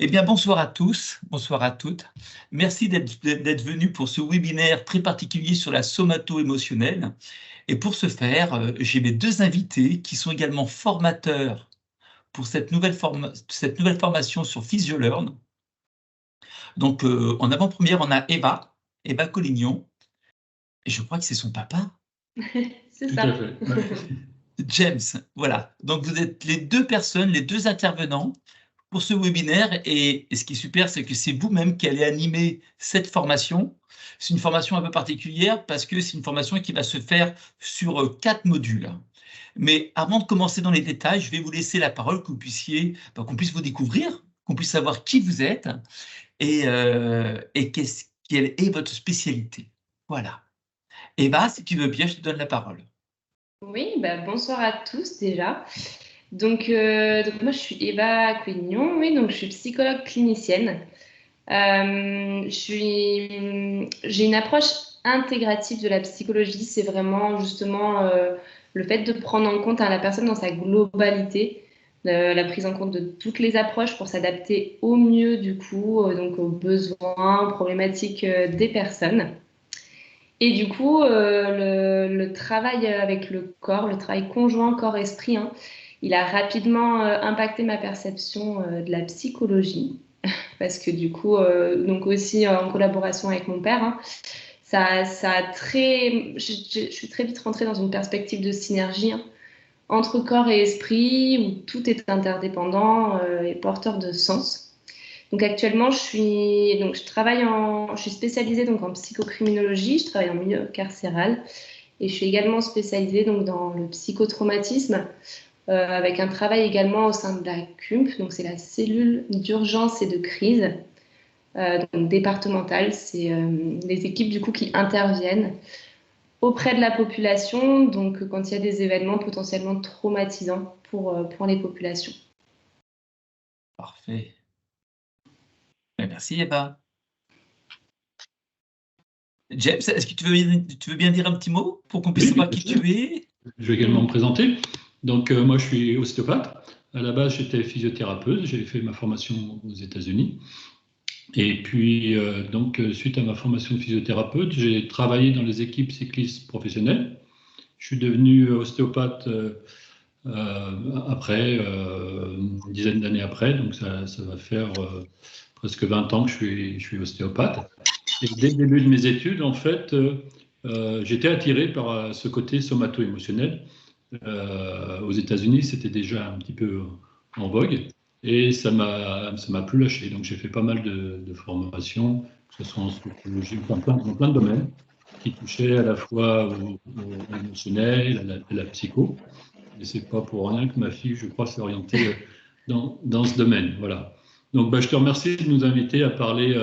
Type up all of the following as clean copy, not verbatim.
Eh bien, bonsoir à tous, bonsoir à toutes. Merci d'être venus pour ce webinaire très particulier sur la somato-émotionnelle. Et pour ce faire, j'ai mes deux invités qui sont également formateurs pour cette nouvelle formation sur PhysioLearn. Donc, en avant-première, on a Eva Collignon, et je crois que c'est son papa. C'est Tout ça. à fait. Ouais. James, voilà. Donc, vous êtes les deux personnes, les deux intervenants pour ce webinaire. Et ce qui est super, c'est que c'est vous-même qui allez animer cette formation. C'est une formation un peu particulière parce que c'est une formation qui va se faire sur 4 modules. Mais avant de commencer dans les détails, je vais vous laisser la parole, que vous puissiez, qu'on puisse vous découvrir, qu'on puisse savoir qui vous êtes et quelle est votre spécialité. Voilà. Eva, si tu veux bien, je te donne la parole. Oui, bonsoir à tous déjà. Donc moi, je suis Eva Quignon, oui, donc je suis psychologue clinicienne. J'ai une approche intégrative de la psychologie. C'est vraiment justement le fait de prendre en compte la personne dans sa globalité, la prise en compte de toutes les approches pour s'adapter au mieux du coup donc aux besoins, aux problématiques des personnes. Et du coup, le travail avec le corps, le travail conjoint corps-esprit, hein, il a rapidement impacté ma perception de la psychologie. Parce que du coup, donc aussi en collaboration avec mon père, hein, ça a je suis très vite rentrée dans une perspective de synergie, hein, entre corps et esprit, où tout est interdépendant et porteur de sens. Donc actuellement, je suis spécialisée donc en psychocriminologie, je travaille en milieu carcéral et je suis également spécialisée donc dans le psychotraumatisme avec un travail également au sein de la CUMP, donc c'est la cellule d'urgence et de crise donc départementale. C'est les équipes du coup qui interviennent auprès de la population, donc quand il y a des événements potentiellement traumatisants pour les populations. Parfait. Merci, Eva. James, est-ce que tu veux bien dire un petit mot pour qu'on puisse Oui, savoir bien qui sûr. tu es? Je vais également me présenter. Donc, moi, je suis ostéopathe. À la base, j'étais physiothérapeute. J'ai fait ma formation aux États-Unis. Et puis, suite à ma formation de physiothérapeute, j'ai travaillé dans les équipes cyclistes professionnelles. Je suis devenu ostéopathe après, une dizaine d'années après. Donc, ça va faire presque 20 ans que je suis ostéopathe. Et dès le début de mes études, en fait, j'étais attiré par ce côté somato-émotionnel. Aux États-Unis, c'était déjà un petit peu en vogue et ça m'a plus lâché. Donc j'ai fait pas mal de formations, que ce soit en sociologie, dans plein de domaines qui touchaient à la fois au émotionnel, à la psycho. Et c'est pas pour rien que ma fille, je crois, s'est orientée dans ce domaine. Voilà. Donc je te remercie de nous inviter à parler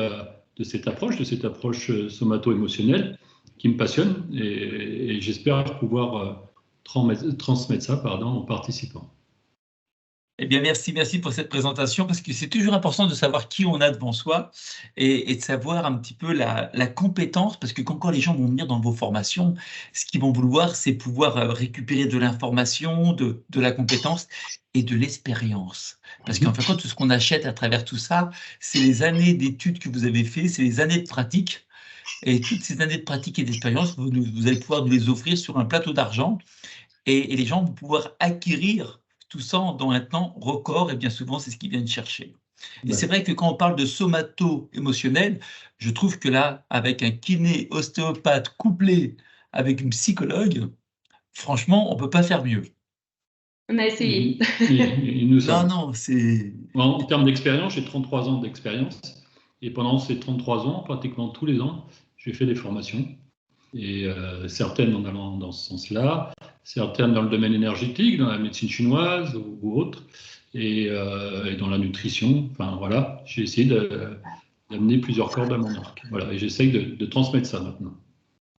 de cette approche somato-émotionnelle qui me passionne et j'espère pouvoir transmettre ça aux participants. Eh bien, merci pour cette présentation, parce que c'est toujours important de savoir qui on a devant soi et de savoir un petit peu la compétence, parce que quand les gens vont venir dans vos formations, ce qu'ils vont vouloir, c'est pouvoir récupérer de l'information, de la compétence et de l'expérience. Parce qu'en fin de compte, tout ce qu'on achète à travers tout ça, c'est les années d'études que vous avez fait, c'est les années de pratique. Et toutes ces années de pratique et d'expérience, vous allez pouvoir nous les offrir sur un plateau d'argent. Et les gens vont pouvoir acquérir tout ça dans un temps record, et bien souvent, c'est ce qu'ils viennent chercher. Et c'est vrai que quand on parle de somato-émotionnel, je trouve que là, avec un kiné ostéopathe couplé avec une psychologue, franchement, on ne peut pas faire mieux. On a essayé. Il nous semble. Non, c'est... En termes d'expérience, j'ai 33 ans d'expérience et pendant ces 33 ans, pratiquement tous les ans, j'ai fait des formations et certaines en allant dans ce sens-là, certaines dans le domaine énergétique, dans la médecine chinoise ou autre, et dans la nutrition. Enfin voilà, j'ai essayé d'amener plusieurs cordes à mon arc. Voilà, et j'essaye de transmettre ça maintenant.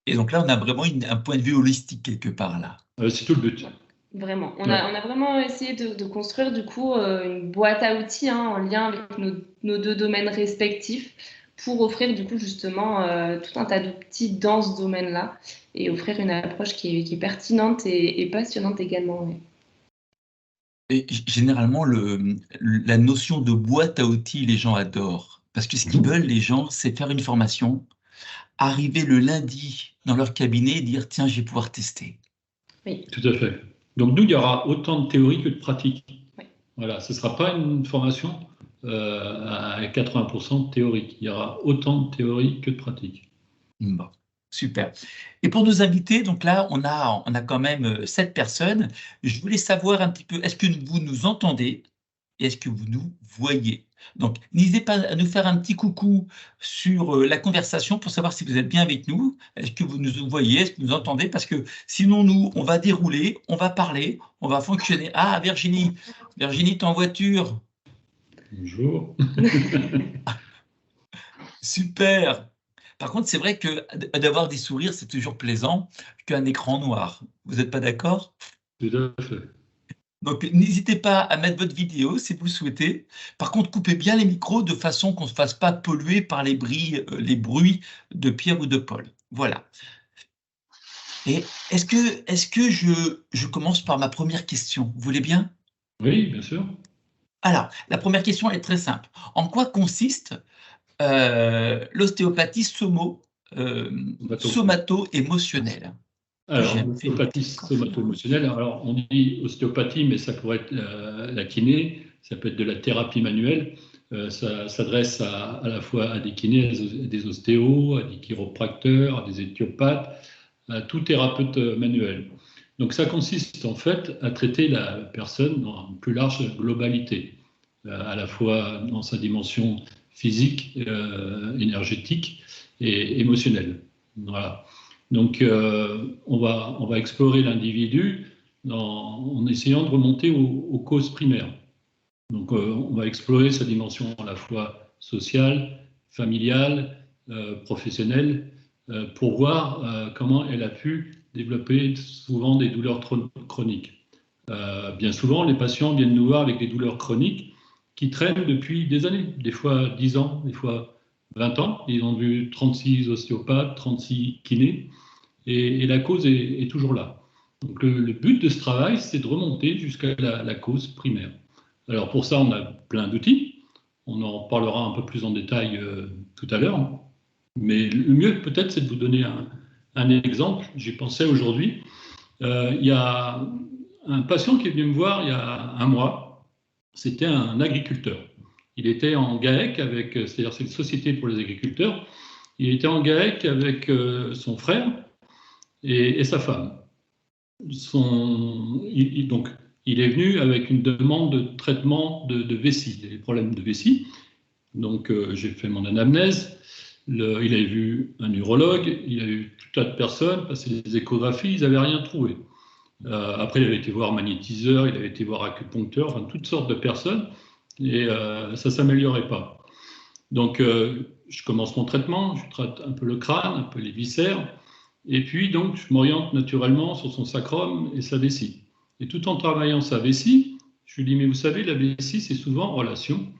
Et donc là, on a vraiment un point de vue holistique quelque part là. C'est tout le but. Vraiment. On Ouais. a vraiment essayé de construire du coup une boîte à outils hein, en lien avec nos deux domaines respectifs pour offrir du coup justement tout un tas d'outils dans ce domaine-là et offrir une approche qui est pertinente et passionnante également. Ouais. Et généralement, la notion de boîte à outils, les gens adorent. Parce que ce qu'ils veulent, les gens, c'est faire une formation, arriver le lundi dans leur cabinet et dire, tiens, je vais pouvoir tester. Oui. Tout à fait. Donc nous, il y aura autant de théorie que de pratique. Oui. Voilà, ce ne sera pas une formation à 80% théorique. Il y aura autant de théorie que de pratique. Bon, super. Et pour nos invités, donc là, on a quand même 7 personnes. Je voulais savoir un petit peu, est-ce que vous nous entendez et est-ce que vous nous voyez? Donc, n'hésitez pas à nous faire un petit coucou sur la conversation pour savoir si vous êtes bien avec nous. Est-ce que vous nous voyez? Est-ce que vous nous entendez? Parce que sinon, nous, on va dérouler, on va parler, on va fonctionner. Ah, Virginie, t'es en voiture. Bonjour. Super. Par contre, c'est vrai que d'avoir des sourires, c'est toujours plaisant qu'un écran noir. Vous n'êtes pas d'accord? Tout à fait. Donc, n'hésitez pas à mettre votre vidéo si vous souhaitez. Par contre, coupez bien les micros de façon qu'on ne se fasse pas polluer par les bruits de Pierre ou de Paul. Voilà. Et est-ce que je commence par ma première question? Vous voulez bien? Oui, bien sûr. Alors, la première question est très simple. En quoi consiste l'ostéopathie somato-émotionnelle? Alors, l'ostéopathie somato-émotionnelle, alors on dit ostéopathie, mais ça pourrait être la kiné, ça peut être de la thérapie manuelle. Ça s'adresse à la fois à des kinés, à des ostéos, à des chiropracteurs, à des éthiopathes, à tout thérapeute manuel. Donc ça consiste en fait à traiter la personne dans une plus large globalité, à la fois dans sa dimension physique, énergétique et émotionnelle. Voilà. Donc on va explorer l'individu en essayant de remonter aux causes primaires. Donc on va explorer sa dimension à la fois sociale, familiale, professionnelle, pour voir comment elle a pu développer souvent des douleurs chroniques. Bien souvent, les patients viennent nous voir avec des douleurs chroniques qui traînent depuis des années, des fois 10 ans, des fois 20 ans. Ils ont vu 36 ostéopathes, 36 kinés, et la cause est toujours là. Donc le but de ce travail, c'est de remonter jusqu'à la cause primaire. Alors pour ça, on a plein d'outils. On en parlera un peu plus en détail tout à l'heure. Mais le mieux, peut-être, c'est de vous donner un exemple. J'y pensais aujourd'hui. Il y a un patient qui est venu me voir il y a un mois. C'était un agriculteur. Il était en GAEC avec, c'est-à-dire c'est une société pour les agriculteurs. Il était en GAEC avec son frère et sa femme. Donc, il est venu avec une demande de traitement de vessie, des problèmes de vessie. Donc, j'ai fait mon anamnèse. Il avait vu un urologue, il a eu tout un tas de personnes, passé des échographies, ils n'avaient rien trouvé. Après, il avait été voir magnétiseur, il avait été voir acupuncteur, enfin, toutes sortes de personnes, et ça ne s'améliorait pas. Donc, je commence mon traitement, je traite un peu le crâne, un peu les viscères, et puis donc je m'oriente naturellement sur son sacrum et sa vessie. Et tout en travaillant sa vessie, je lui dis, mais vous savez, la vessie, c'est souvent en relation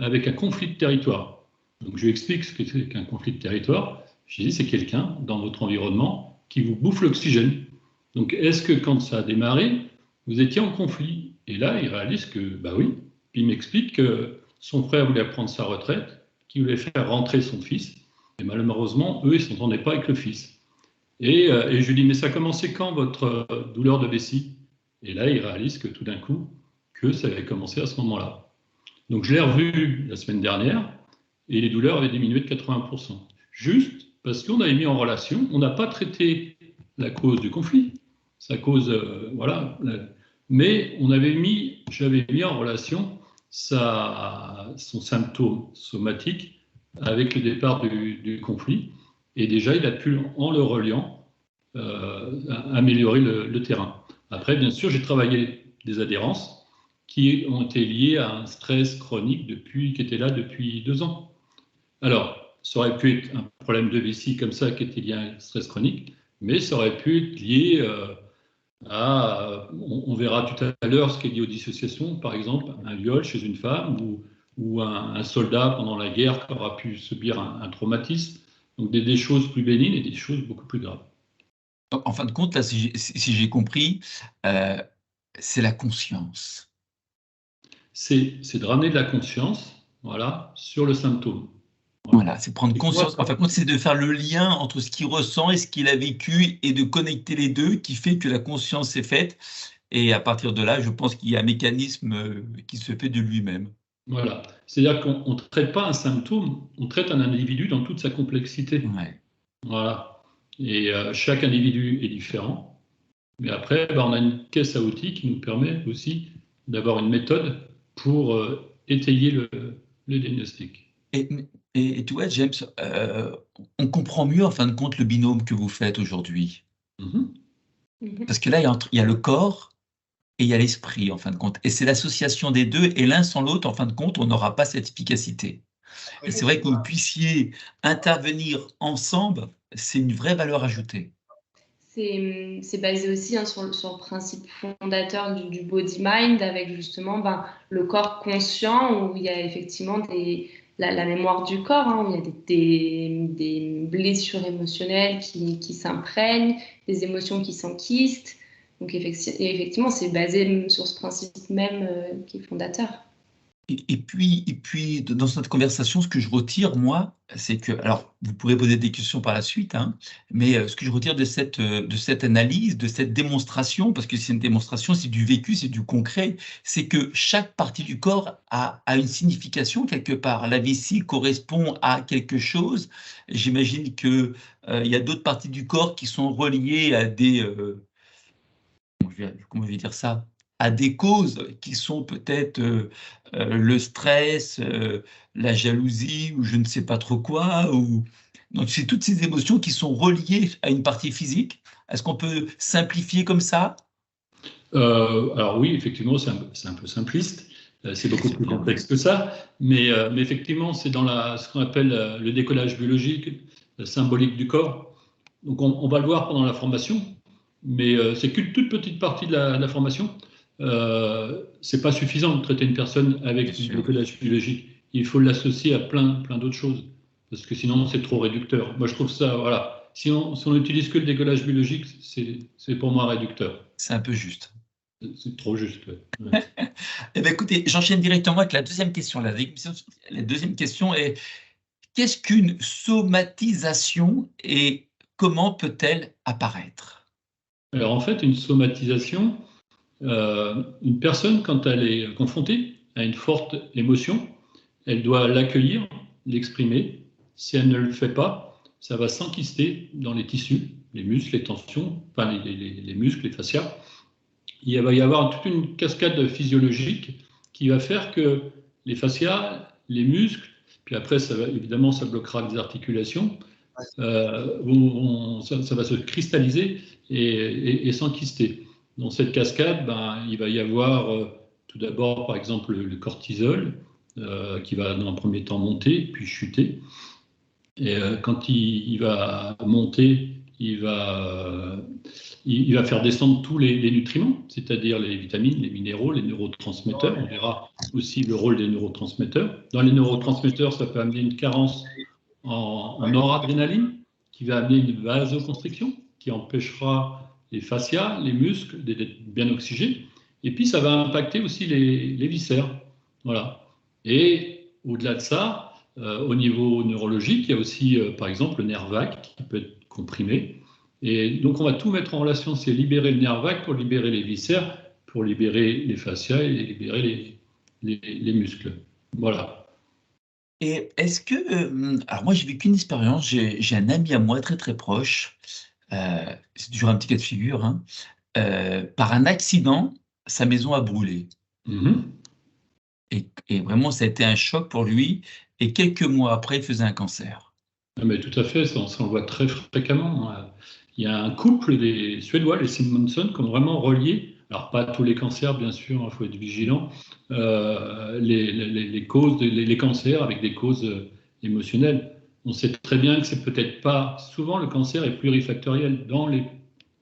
avec un conflit de territoire. Donc je lui explique ce que c'est qu'un conflit de territoire. Je lui dis, c'est quelqu'un dans votre environnement qui vous bouffe l'oxygène. Donc est-ce que quand ça a démarré, vous étiez en conflit? Et là, il réalise que, bah oui. Puis il m'explique que son frère voulait prendre sa retraite, qu'il voulait faire rentrer son fils. Et malheureusement, eux, ils ne s'entendaient pas avec le fils. Et je lui dis, mais ça a commencé quand votre douleur de vessie? Et là, il réalise que tout d'un coup, que ça avait commencé à ce moment-là. Donc je l'ai revu la semaine dernière, et les douleurs avaient diminué de 80%. Juste parce qu'on avait mis en relation, on n'a pas traité la cause du conflit, sa cause, voilà, mais j'avais mis en relation son symptôme somatique avec le départ du conflit. Et déjà, il a pu, en le reliant, améliorer le terrain. Après, bien sûr, j'ai travaillé des adhérences qui ont été liées à un stress chronique qui était là depuis 2 ans. Alors, ça aurait pu être un problème de vessie comme ça qui était lié à un stress chronique, mais ça aurait pu être lié on verra tout à l'heure ce qui est lié aux dissociations, par exemple, un viol chez une femme ou un soldat pendant la guerre qui aura pu subir un traumatisme. Donc des choses plus bénignes et des choses beaucoup plus graves. En fin de compte, là, si j'ai compris, c'est la conscience. c'est de ramener de la conscience, voilà, sur le symptôme. Voilà, c'est prendre conscience. En fin de compte, c'est de faire le lien entre ce qu'il ressent et ce qu'il a vécu et de connecter les deux qui fait que la conscience est faite. Et à partir de là, je pense qu'il y a un mécanisme qui se fait de lui-même. Voilà. C'est-à-dire qu'on ne traite pas un symptôme, on traite un individu dans toute sa complexité. Ouais. Voilà. Et chaque individu est différent. Mais après, on a une caisse à outils qui nous permet aussi d'avoir une méthode pour étayer le diagnostic. Et tu vois, James, on comprend mieux en fin de compte le binôme que vous faites aujourd'hui. Parce que là, il y a le corps et il y a l'esprit en fin de compte. Et c'est l'association des deux, et l'un sans l'autre, en fin de compte, on n'aura pas cette efficacité. Et c'est vrai que vous puissiez intervenir ensemble, c'est une vraie valeur ajoutée. C'est basé aussi sur le principe fondateur du body-mind, avec justement le corps conscient, où il y a effectivement la mémoire du corps, hein, où il y a des blessures émotionnelles qui s'imprègnent, des émotions qui s'enquistent. Donc effectivement, c'est basé sur ce principe même qui est fondateur. Et puis, dans cette conversation, ce que je retire, moi, c'est que, alors, vous pourrez poser des questions par la suite, hein, mais ce que je retire de cette analyse, de cette démonstration, parce que c'est une démonstration, c'est du vécu, c'est du concret, c'est que chaque partie du corps a une signification quelque part. La vessie correspond à quelque chose. J'imagine que il y a d'autres parties du corps qui sont reliées à des, comment je vais dire ça, à des causes qui sont peut-être le stress, la jalousie ou je ne sais pas trop quoi. Donc, c'est toutes ces émotions qui sont reliées à une partie physique. Est-ce qu'on peut simplifier comme ça? Alors oui, effectivement, c'est un peu simpliste. C'est beaucoup plus complexe que ça. Mais effectivement, c'est dans ce qu'on appelle le décollage biologique, symbolique du corps. Donc on va le voir pendant la formation, mais c'est qu'une toute petite partie de la formation. C'est pas suffisant de traiter une personne avec du décollage biologique. Il faut l'associer à plein d'autres choses, parce que sinon c'est trop réducteur. Moi je trouve ça, voilà. Si on utilise que le décollage biologique, c'est pour moi réducteur. C'est un peu juste. C'est trop juste. Ouais. Eh bien, écoutez, j'enchaîne directement avec la deuxième question. La deuxième question est, qu'est-ce qu'une somatisation et comment peut-elle apparaître? Alors en fait, une somatisation, une personne, quand elle est confrontée à une forte émotion, elle doit l'accueillir, l'exprimer. Si elle ne le fait pas, ça va s'enquister dans les tissus, les muscles, les tensions, enfin les muscles, les fascias. Il va y avoir toute une cascade physiologique qui va faire que les fascias, les muscles, puis après, évidemment, ça bloquera les articulations, ça va se cristalliser et s'enquister. Dans cette cascade, il va y avoir tout d'abord, par exemple, le cortisol, qui va dans un premier temps monter, puis chuter. Et quand il va monter, il va faire descendre tous les nutriments, c'est-à-dire les vitamines, les minéraux, les neurotransmetteurs. On verra aussi le rôle des neurotransmetteurs. Dans les neurotransmetteurs, ça peut amener une carence en noradrénaline, qui va amener une vasoconstriction, qui empêchera les fascias, les muscles d'être bien oxygénés. Et puis, ça va impacter aussi les viscères. Voilà. Et au-delà de ça, au niveau neurologique, il y a aussi, par exemple, le nerf vague qui peut être comprimé. Et donc, on va tout mettre en relation. C'est libérer le nerf vague pour libérer les viscères, pour libérer les fascias et libérer les muscles. Voilà. Et est-ce que, alors moi j'ai vécu une expérience, j'ai un ami à moi très très proche, c'est toujours un petit cas de figure, hein, par un accident, sa maison a brûlé. Et vraiment ça a été un choc pour lui, et quelques mois après il faisait un cancer. Ah, mais tout à fait, ça on le voit très fréquemment. Il y a un couple des Suédois, les Simonson, qui ont vraiment relié, alors pas tous les cancers bien sûr, il faut être vigilant, les causes, les cancers avec des causes émotionnelles. On sait très bien que c'est peut-être pas, souvent le cancer est plurifactoriel. Dans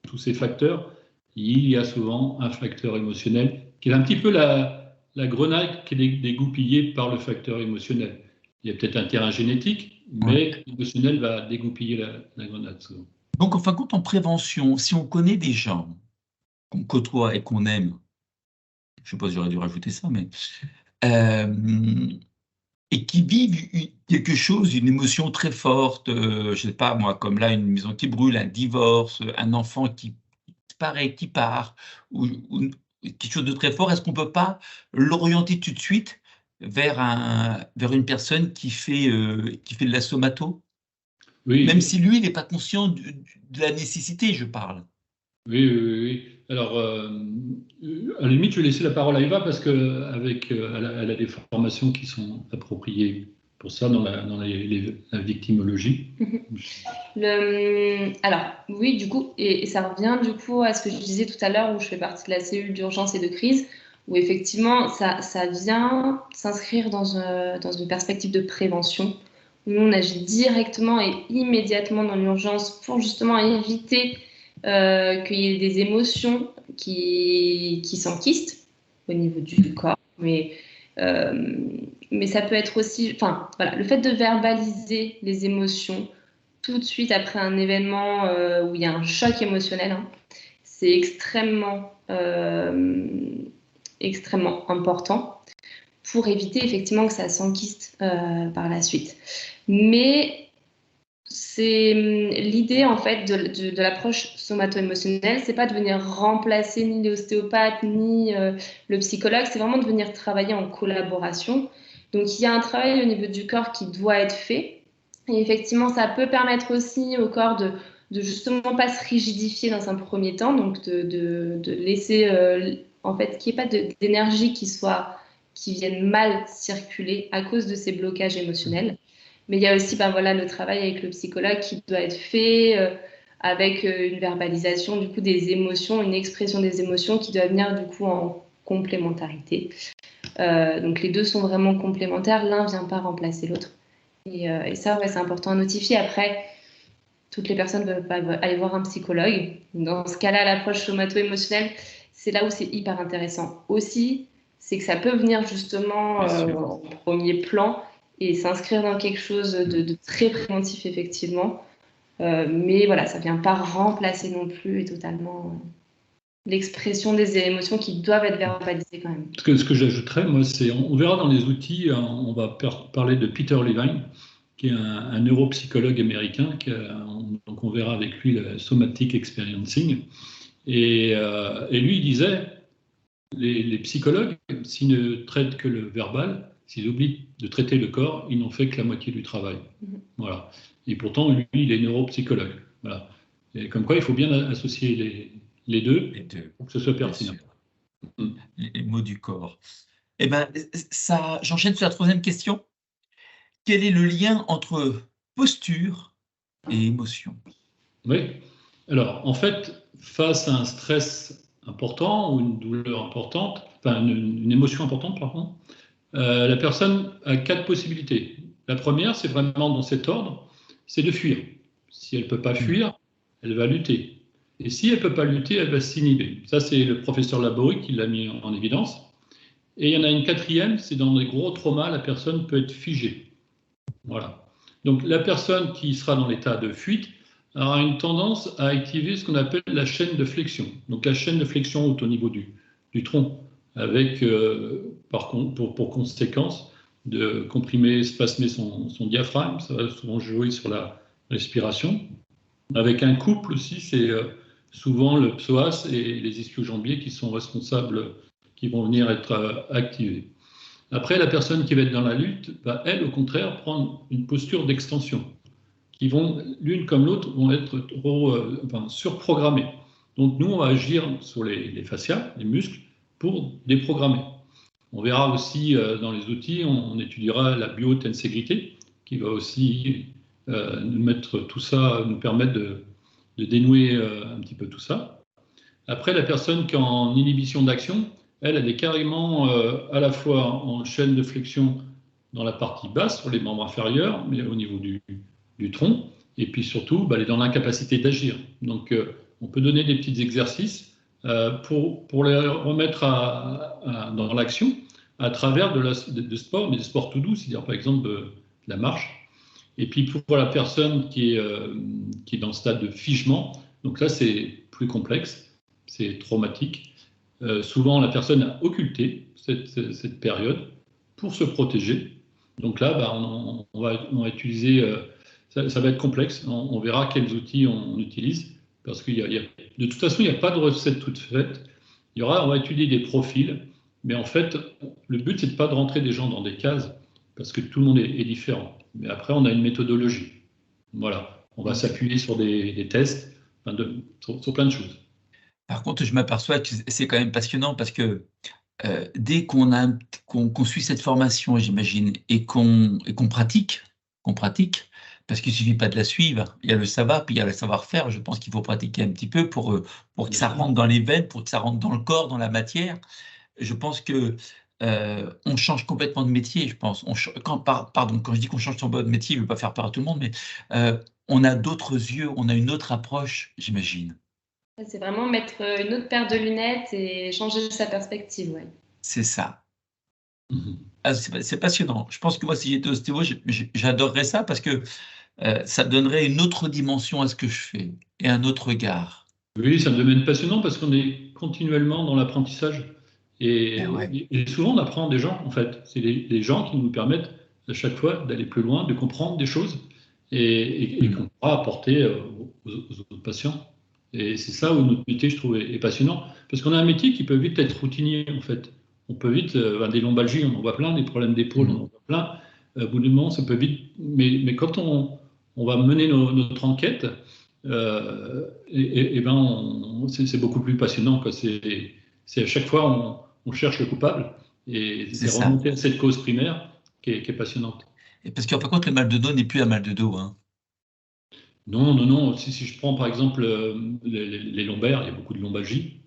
tous ces facteurs, il y a souvent un facteur émotionnel qui est un petit peu la grenade qui est dégoupillée par le facteur émotionnel. Il y a peut-être un terrain génétique, mais l'émotionnel va dégoupiller la grenade souvent. Donc en fin de compte, en prévention, si on connaît des gens qu'on côtoie et qu'on aime, je suppose que j'aurais dû rajouter ça, mais et qui vivent quelque chose, une émotion très forte, je sais pas moi, comme là, une maison qui brûle, un divorce, un enfant qui disparaît, qui part, ou quelque chose de très fort, est-ce qu'on peut pas l'orienter tout de suite vers une personne qui fait de la somato? Même Oui, si lui, il n'est pas conscient de la nécessité, je parle. oui, oui, oui, oui. Alors, à la limite, je vais laisser la parole à Eva parce qu'elle a des formations qui sont appropriées pour ça dans la victimologie. Alors, oui, du coup, et ça revient du coup à ce que je disais tout à l'heure où je fais partie de la cellule d'urgence et de crise, où effectivement, ça vient s'inscrire dans une perspective de prévention. Où nous, on agit directement et immédiatement dans l'urgence pour justement éviter qu'il y ait des émotions qui s'enquistent au niveau du corps. Euh, mais ça peut être aussi, enfin, voilà, le fait de verbaliser les émotions tout de suite après un événement où il y a un choc émotionnel, hein, c'est extrêmement important pour éviter effectivement que ça s'enquiste par la suite. Mais c'est l'idée en fait de l'approche somato-émotionnelle, c'est pas de venir remplacer ni l'ostéopathe ni le psychologue, c'est vraiment de venir travailler en collaboration. Donc il y a un travail au niveau du corps qui doit être fait. Et effectivement, ça peut permettre aussi au corps de justement pas se rigidifier dans un premier temps, donc de laisser en fait qu'il n'y ait pas d'énergie qui vienne mal circuler à cause de ces blocages émotionnels. Mais il y a aussi voilà, le travail avec le psychologue qui doit être fait avec une verbalisation du coup des émotions, une expression des émotions qui doit venir du coup en complémentarité. Donc les deux sont vraiment complémentaires, l'un ne vient pas remplacer l'autre. Et ça, ouais, c'est important à notifier. Après, toutes les personnes ne veulent pas aller voir un psychologue. Dans ce cas-là, l'approche somato-émotionnelle, c'est là où c'est hyper intéressant. Aussi, c'est que ça peut venir justement en premier plan et s'inscrire dans quelque chose de très préventif, effectivement. Mais voilà, ça ne vient pas remplacer non plus et totalement l'expression des émotions qui doivent être verbalisées quand même. Ce que j'ajouterais, moi, c'est, on verra dans les outils, on va parler de Peter Levine, qui est un neuropsychologue américain, donc on verra avec lui le somatic experiencing. Et lui, il disait, les psychologues, s'ils ne traitent que le verbal, s'ils oublient de traiter le corps, ils n'ont fait que la moitié du travail. Voilà. Et pourtant, lui, il est neuropsychologue. Voilà. Et comme quoi, il faut bien associer les deux pour que ce soit pertinent. Les mots du corps. Eh ben, ça, j'enchaîne sur la troisième question. Quel est le lien entre posture et émotion? Oui. Alors, en fait, face à un stress important ou une douleur importante, enfin une émotion importante, pardon, la personne a 4 possibilités. La première, c'est vraiment dans cet ordre, c'est de fuir. Si elle ne peut pas fuir, elle va lutter. Et si elle ne peut pas lutter, elle va s'inhiber. Ça, c'est le professeur Laborie qui l'a mis en évidence. Et il y en a une quatrième, c'est dans les gros traumas, la personne peut être figée. Voilà. Donc la personne qui sera dans l'état de fuite aura une tendance à activer ce qu'on appelle la chaîne de flexion. Donc la chaîne de flexion est au niveau du tronc, avec pour conséquence de comprimer, spasmer son diaphragme. Ça va souvent jouer sur la respiration. Avec un couple aussi, c'est souvent le psoas et les ischio-jambiers qui sont responsables, qui vont venir être activés. Après, la personne qui va être dans la lutte va, elle, au contraire, prendre une posture d'extension, qui vont, l'une comme l'autre, vont être surprogrammées. Donc, nous, on va agir sur les fascias, les muscles, pour déprogrammer. On verra aussi dans les outils, on étudiera la biotenségrité, qui va aussi nous mettre tout ça, nous permettre de dénouer un petit peu tout ça. Après, la personne qui est en inhibition d'action, elle est carrément à la fois en chaîne de flexion dans la partie basse, sur les membres inférieurs, mais au niveau du tronc, et puis surtout, elle est dans l'incapacité d'agir. Donc, on peut donner des petits exercices pour les remettre dans l'action à travers de sport, mais des sports tout doux, c'est-à-dire par exemple de la marche. Et puis pour la personne qui est dans le stade de figement, donc là c'est plus complexe, c'est traumatique. souvent, la personne a occulté cette période pour se protéger. Donc là, bah, on va utiliser, ça va être complexe, on verra quels outils on utilise, parce de toute façon, il n'y a pas de recette toute faite. On va étudier des profils, mais en fait, le but, c'est de pas de rentrer des gens dans des cases, parce que tout le monde est différent. Mais après, on a une méthodologie. Voilà, on va s'appuyer sur des tests, enfin sur plein de choses. Par contre, je m'aperçois que c'est quand même passionnant parce que dès qu'on suit cette formation, j'imagine, et qu'on pratique, parce qu'il ne suffit pas de la suivre, il y a le savoir, puis il y a le savoir-faire. Je pense qu'il faut pratiquer un petit peu pour que ça rentre dans les veines, pour que ça rentre dans le corps, dans la matière. Je pense que on change complètement de métier, je pense. Quand je dis qu'on change son mode de métier, je ne veux pas faire peur à tout le monde, mais on a d'autres yeux, on a une autre approche, j'imagine. C'est vraiment mettre une autre paire de lunettes et changer sa perspective, ouais. C'est ça. Ah, c'est passionnant. Je pense que moi, si j'étais ostéo, j'adorerais ça parce que ça donnerait une autre dimension à ce que je fais et un autre regard. Oui, c'est un domaine passionnant parce qu'on est continuellement dans l'apprentissage. Ouais. Et souvent, on apprend des gens, en fait. C'est les gens qui nous permettent à chaque fois d'aller plus loin, de comprendre des choses et qu'on pourra apporter aux autres patients. Et c'est ça où notre métier, je trouve, est passionnant. Parce qu'on a un métier qui peut vite être routinier, en fait. On peut vite, des lombalgies, on en voit plein, des problèmes d'épaule, on en voit plein. Au bout du moment, ça peut vite. Mais quand on va mener notre enquête, ben, c'est beaucoup plus passionnant, quoi. C'est à chaque fois, on cherche le coupable et c'est remonter à cette cause primaire qui est passionnante. Et parce qu'en fin de compte, le mal de dos n'est plus un mal de dos, hein. Non, non, non. Si je prends par exemple les lombaires, il y a beaucoup de lombalgie.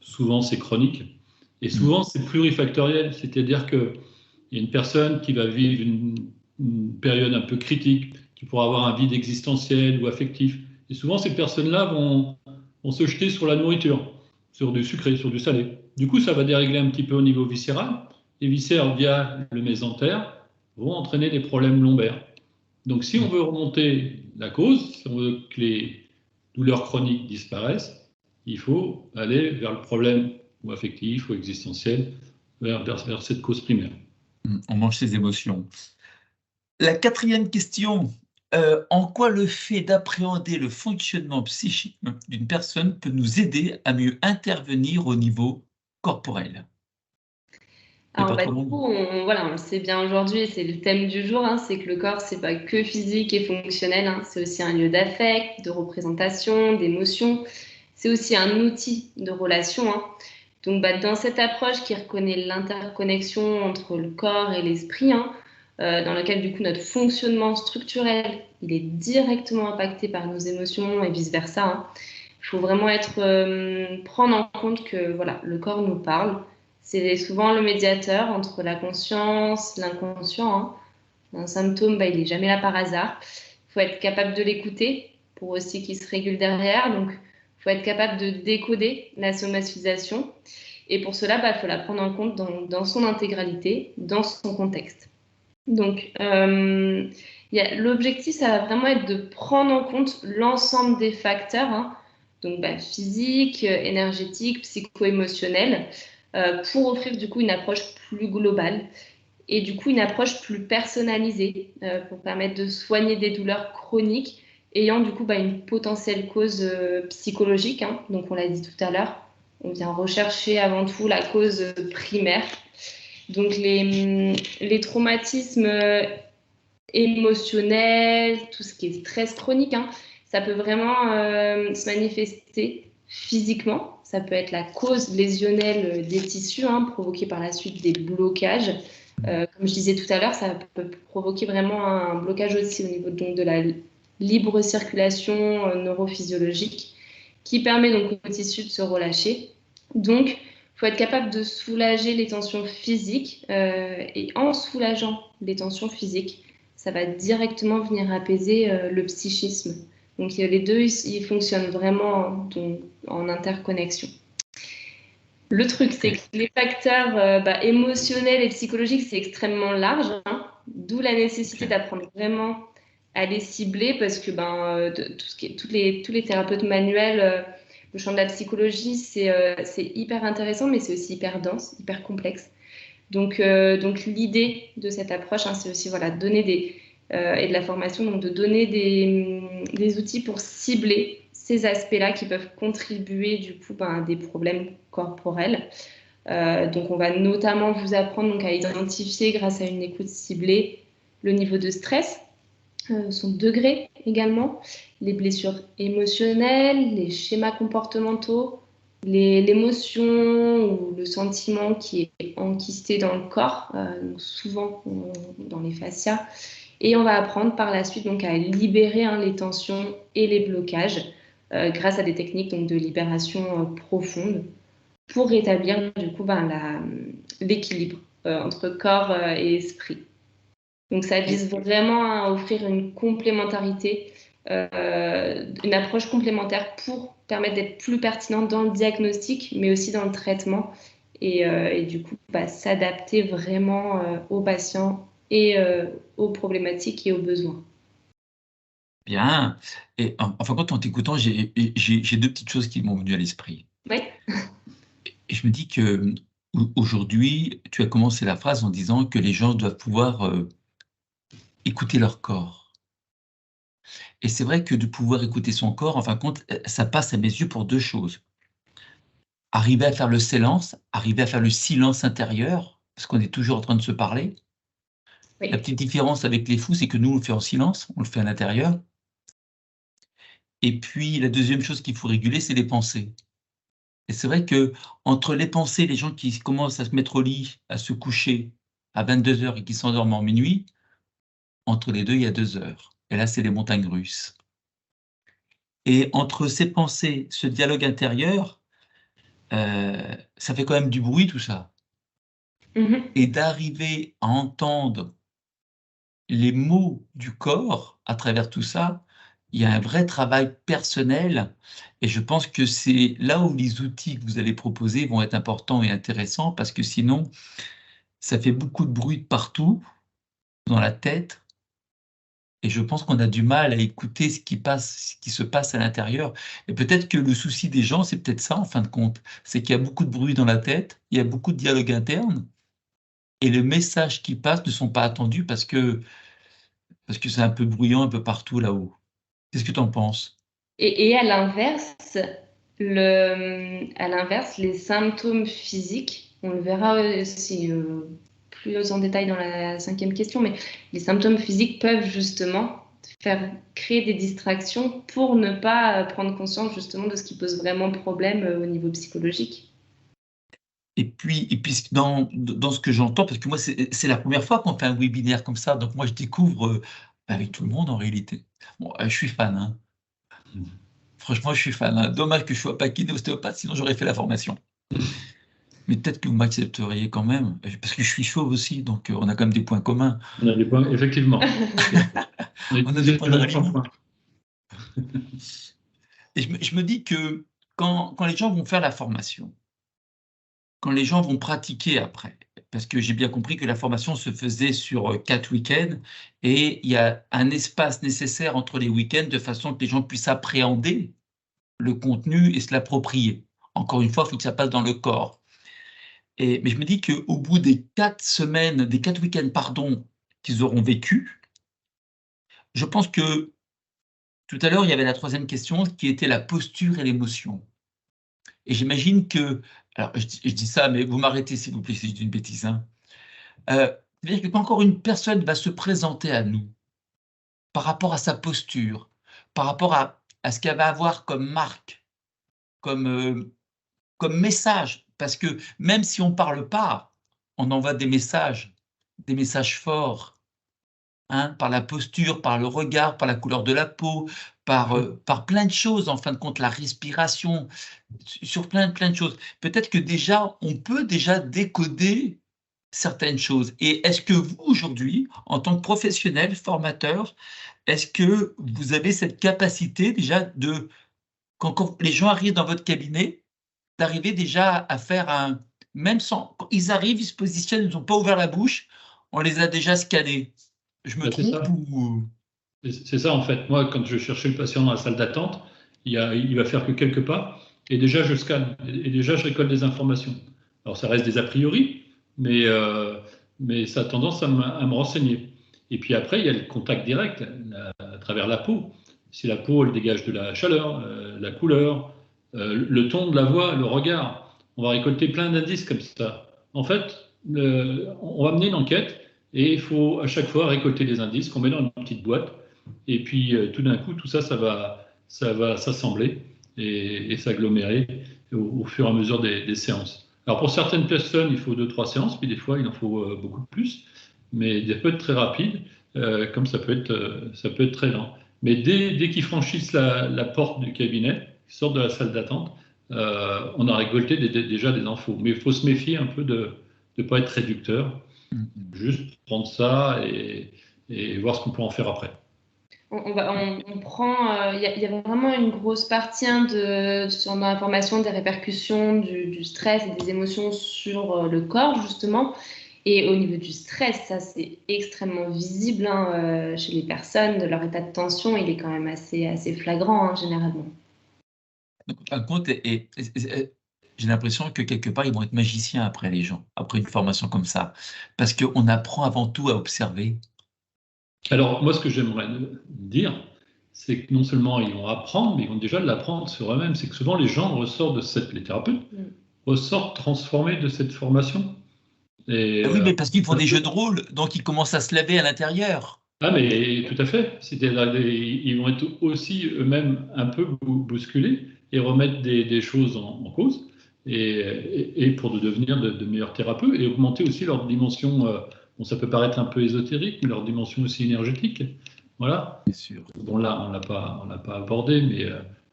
Souvent, c'est chronique. Et souvent, c'est plurifactoriel. C'est-à-dire qu'il y a une personne qui va vivre une période un peu critique, qui pourra avoir un vide existentiel ou affectif. Et souvent, ces personnes-là vont se jeter sur la nourriture, sur du sucré, sur du salé. Du coup, ça va dérégler un petit peu au niveau viscéral. Les viscères, via le mésentère, vont entraîner des problèmes lombaires. Donc, si on veut remonter la cause, si on veut que les douleurs chroniques disparaissent, il faut aller vers le problème ou affectif ou existentiel, vers cette cause primaire. On mange ses émotions. La quatrième question, en quoi le fait d'appréhender le fonctionnement psychique d'une personne peut nous aider à mieux intervenir au niveau corporel? Alors, du coup, on le sait bien aujourd'hui, c'est le thème du jour, hein, c'est que le corps, c'est pas que physique et fonctionnel, hein, c'est aussi un lieu d'affect, de représentation, d'émotion. C'est aussi un outil de relation, hein. Donc, dans cette approche qui reconnaît l'interconnexion entre le corps et l'esprit, hein, dans laquelle, du coup, notre fonctionnement structurel, il est directement impacté par nos émotions et vice-versa, hein. Il faut vraiment prendre en compte que voilà, le corps nous parle. C'est souvent le médiateur entre la conscience, l'inconscient, hein. Un symptôme, il n'est jamais là par hasard. Il faut être capable de l'écouter pour aussi qu'il se régule derrière. Donc, il faut être capable de décoder la somatisation. Et pour cela, il faut la prendre en compte dans son intégralité, dans son contexte. Donc, l'objectif, ça va vraiment être de prendre en compte l'ensemble des facteurs, hein, donc physique, énergétique, psycho-émotionnel, pour offrir du coup une approche plus globale et du coup une approche plus personnalisée pour permettre de soigner des douleurs chroniques ayant du coup une potentielle cause psychologique, hein. Donc on l'a dit tout à l'heure, on vient rechercher avant tout la cause primaire. Donc les traumatismes émotionnels, tout ce qui est stress chronique, hein, ça peut vraiment se manifester physiquement. Ça peut être la cause lésionnelle des tissus, hein, provoquée par la suite des blocages. Comme je disais tout à l'heure, ça peut provoquer vraiment un blocage aussi au niveau de la libre circulation neurophysiologique qui permet donc aux tissus de se relâcher. Donc, il faut être capable de soulager les tensions physiques et en soulageant les tensions physiques, ça va directement venir apaiser le psychisme. Donc les deux, ils fonctionnent vraiment en interconnexion. Le truc, c'est que les facteurs émotionnels et psychologiques, c'est extrêmement large, hein, d'où la nécessité d'apprendre vraiment à les cibler parce que tous les thérapeutes manuels le champ de la psychologie, c'est hyper intéressant, mais c'est aussi hyper dense, hyper complexe. Donc l'idée de cette approche, hein, c'est aussi voilà, donner et de la formation, donc de donner des outils pour cibler ces aspects-là qui peuvent contribuer du coup à des problèmes corporels. Donc on va notamment vous apprendre donc, à identifier grâce à une écoute ciblée le niveau de stress, son degré également, les blessures émotionnelles, les schémas comportementaux, l'émotion ou le sentiment qui est enquisté dans le corps, donc souvent dans les fascias. Et on va apprendre par la suite donc, à libérer les tensions et les blocages grâce à des techniques donc, de libération profonde pour rétablir du coup l'équilibre entre corps et esprit. Donc ça vise vraiment à offrir une complémentarité, une approche complémentaire pour permettre d'être plus pertinent dans le diagnostic, mais aussi dans le traitement, et du coup s'adapter vraiment aux patients et aux problématiques et aux besoins. Bien. Et enfin, quand en t'écoutant, j'ai deux petites choses qui m'ont venu à l'esprit. Oui. Et je me dis que aujourd'hui, tu as commencé la phrase en disant que les gens doivent pouvoir écouter leur corps. Et c'est vrai que de pouvoir écouter son corps, en fin de compte, ça passe à mes yeux pour deux choses. Arriver à faire le silence, arriver à faire le silence intérieur, parce qu'on est toujours en train de se parler. Oui. La petite différence avec les fous, c'est que nous, on le fait en silence, on le fait à l'intérieur. Et puis, la deuxième chose qu'il faut réguler, c'est les pensées. Et c'est vrai que entre les pensées, les gens qui commencent à se mettre au lit, à se coucher à 22 heures et qui s'endorment en minuit, entre les deux, il y a 2 heures. Et là, c'est les montagnes russes. Et entre ces pensées, ce dialogue intérieur, ça fait quand même du bruit tout ça. Et d'arriver à entendre les mots du corps à travers tout ça, il y a un vrai travail personnel, et je pense que c'est là où les outils que vous allez proposer vont être importants et intéressants, parce que sinon, ça fait beaucoup de bruit de partout, dans la tête, et je pense qu'on a du mal à écouter ce qui se passe à l'intérieur. Et peut-être que le souci des gens, c'est peut-être ça en fin de compte, c'est qu'il y a beaucoup de bruit dans la tête, il y a beaucoup de dialogue interne, et les messages qui passent ne sont pas attendus parce que c'est un peu bruyant un peu partout là-haut. Qu'est-ce que tu en penses? Et à l'inverse, les symptômes physiques, on le verra aussi plus en détail dans la 5e question, mais les symptômes physiques peuvent justement créer des distractions pour ne pas prendre conscience justement de ce qui pose vraiment problème au niveau psychologique. Et puis dans ce que j'entends, parce que moi, c'est la première fois qu'on fait un webinaire comme ça, donc moi, je découvre avec tout le monde en réalité. Bon, je suis fan, hein. Franchement, je suis fan, hein. Dommage que je ne sois pas kiné ostéopathe, sinon j'aurais fait la formation. Mais peut-être que vous m'accepteriez quand même, parce que je suis chauve aussi, donc on a quand même des points communs. On a des points, effectivement. On a des points d'alignement. Et je me dis que quand les gens vont faire la formation, quand les gens vont pratiquer après, parce que j'ai bien compris que la formation se faisait sur 4 week-ends, et il y a un espace nécessaire entre les week-ends de façon que les gens puissent appréhender le contenu et se l'approprier. Encore une fois, il faut que ça passe dans le corps. Mais je me dis qu'au bout des 4 semaines, des 4 week-ends, pardon, qu'ils auront vécu, je pense que tout à l'heure, il y avait la 3e question qui était la posture et l'émotion. Et j'imagine que, alors je dis ça, mais vous m'arrêtez s'il vous plaît si je dis une bêtise, hein. C'est-à-dire que quand encore une personne va se présenter à nous, par rapport à sa posture, par rapport à ce qu'elle va avoir comme marque, comme message, parce que même si on ne parle pas, on envoie des messages forts, hein, par la posture, par le regard, par la couleur de la peau, par plein de choses, en fin de compte, la respiration, sur plein de choses. Peut-être que déjà, on peut déjà décoder certaines choses. Et est-ce que vous, aujourd'hui, en tant que professionnel, formateur, est-ce que vous avez cette capacité déjà de, quand les gens arrivent dans votre cabinet, d'arriver déjà à faire même sans, quand ils arrivent, ils se positionnent, ils n'ont pas ouvert la bouche, on les a déjà scannés. Je me trompe ou... C'est ça, en fait. Moi, quand je cherchais le patient dans la salle d'attente, il va faire que quelques pas. et déjà je scanne, et déjà je récolte des informations. Alors ça reste des a priori, mais ça a tendance à me renseigner. Et puis après, il y a le contact direct à travers la peau. Si la peau, elle dégage de la chaleur, la couleur, le ton de la voix, le regard, on va récolter plein d'indices comme ça. En fait, on va mener une enquête et il faut à chaque fois récolter des indices qu'on met dans une petite boîte. Et puis tout d'un coup, tout ça, ça va s'assembler et s'agglomérer au fur et à mesure des séances. Alors pour certaines personnes, il faut 2-3 séances, puis des fois, il en faut beaucoup plus. Mais ça peut être très rapide, comme ça peut être très lent. Mais dès qu'ils franchissent la porte du cabinet, qu'ils sortent de la salle d'attente, on a récolté déjà des infos. Mais il faut se méfier un peu de ne pas être réducteur, juste prendre ça et voir ce qu'on peut en faire après. On prend, il y a vraiment une grosse partie sur l'information des répercussions du stress et des émotions sur le corps, justement. Et au niveau du stress, ça c'est extrêmement visible chez les personnes. Leur état de tension, il est quand même assez flagrant, hein, généralement. Donc, en compte, j'ai l'impression que quelque part, ils vont être magiciens après, les gens, après une formation comme ça. Parce qu'on apprend avant tout à observer. Alors, moi, ce que j'aimerais dire, c'est que non seulement ils vont apprendre, mais ils vont déjà l'apprendre sur eux-mêmes. C'est que souvent, les gens ressortent les thérapeutes ressortent transformés de cette formation. Et, Ah oui, mais parce qu'ils font des jeux de rôle, donc ils commencent à se laver à l'intérieur. ah, mais tout à fait. Ils vont être aussi eux-mêmes un peu bousculés et remettre des choses en cause et pour devenir de meilleurs thérapeutes et augmenter aussi leur dimension. Bon, ça peut paraître un peu ésotérique, mais leur dimension aussi énergétique. Voilà. Bien sûr. Bon, là, on l'a pas abordé, mais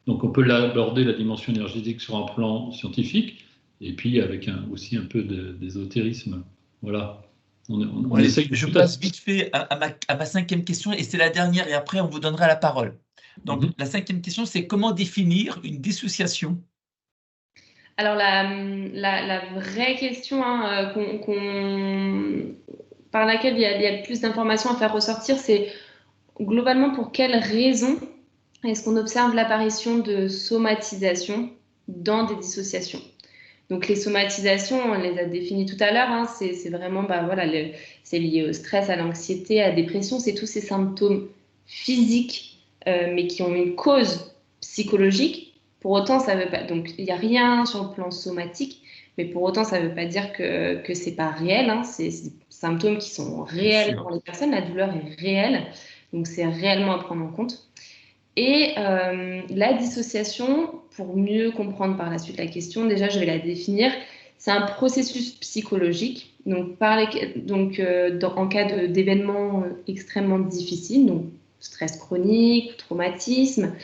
donc on peut l'aborder la dimension énergétique sur un plan scientifique et puis avec aussi un peu d'ésotérisme. Voilà. On Allez, essaye je passe vite fait à ma cinquième question, et c'est la dernière, et après on vous donnera la parole. Donc, la cinquième question, c'est comment définir une dissociation? Alors, la vraie question par laquelle il y a le plus d'informations à faire ressortir, c'est globalement pour quelles raisons est-ce qu'on observe l'apparition de somatisation dans des dissociations. Donc les somatisations, on les a définies tout à l'heure, hein, c'est vraiment, voilà, c'est lié au stress, à l'anxiété, à la dépression, c'est tous ces symptômes physiques, mais qui ont une cause psychologique. Pour autant, ça veut pas, donc il n'y a rien sur le plan somatique, mais pour autant, ça ne veut pas dire que c'est pas réel, hein, c'est des symptômes qui sont réels pour les personnes, la douleur est réelle, donc c'est réellement à prendre en compte. Et la dissociation, pour mieux comprendre par la suite la question, déjà je vais la définir, c'est un processus psychologique, donc, en cas d'événements extrêmement difficiles, donc stress chronique, traumatisme,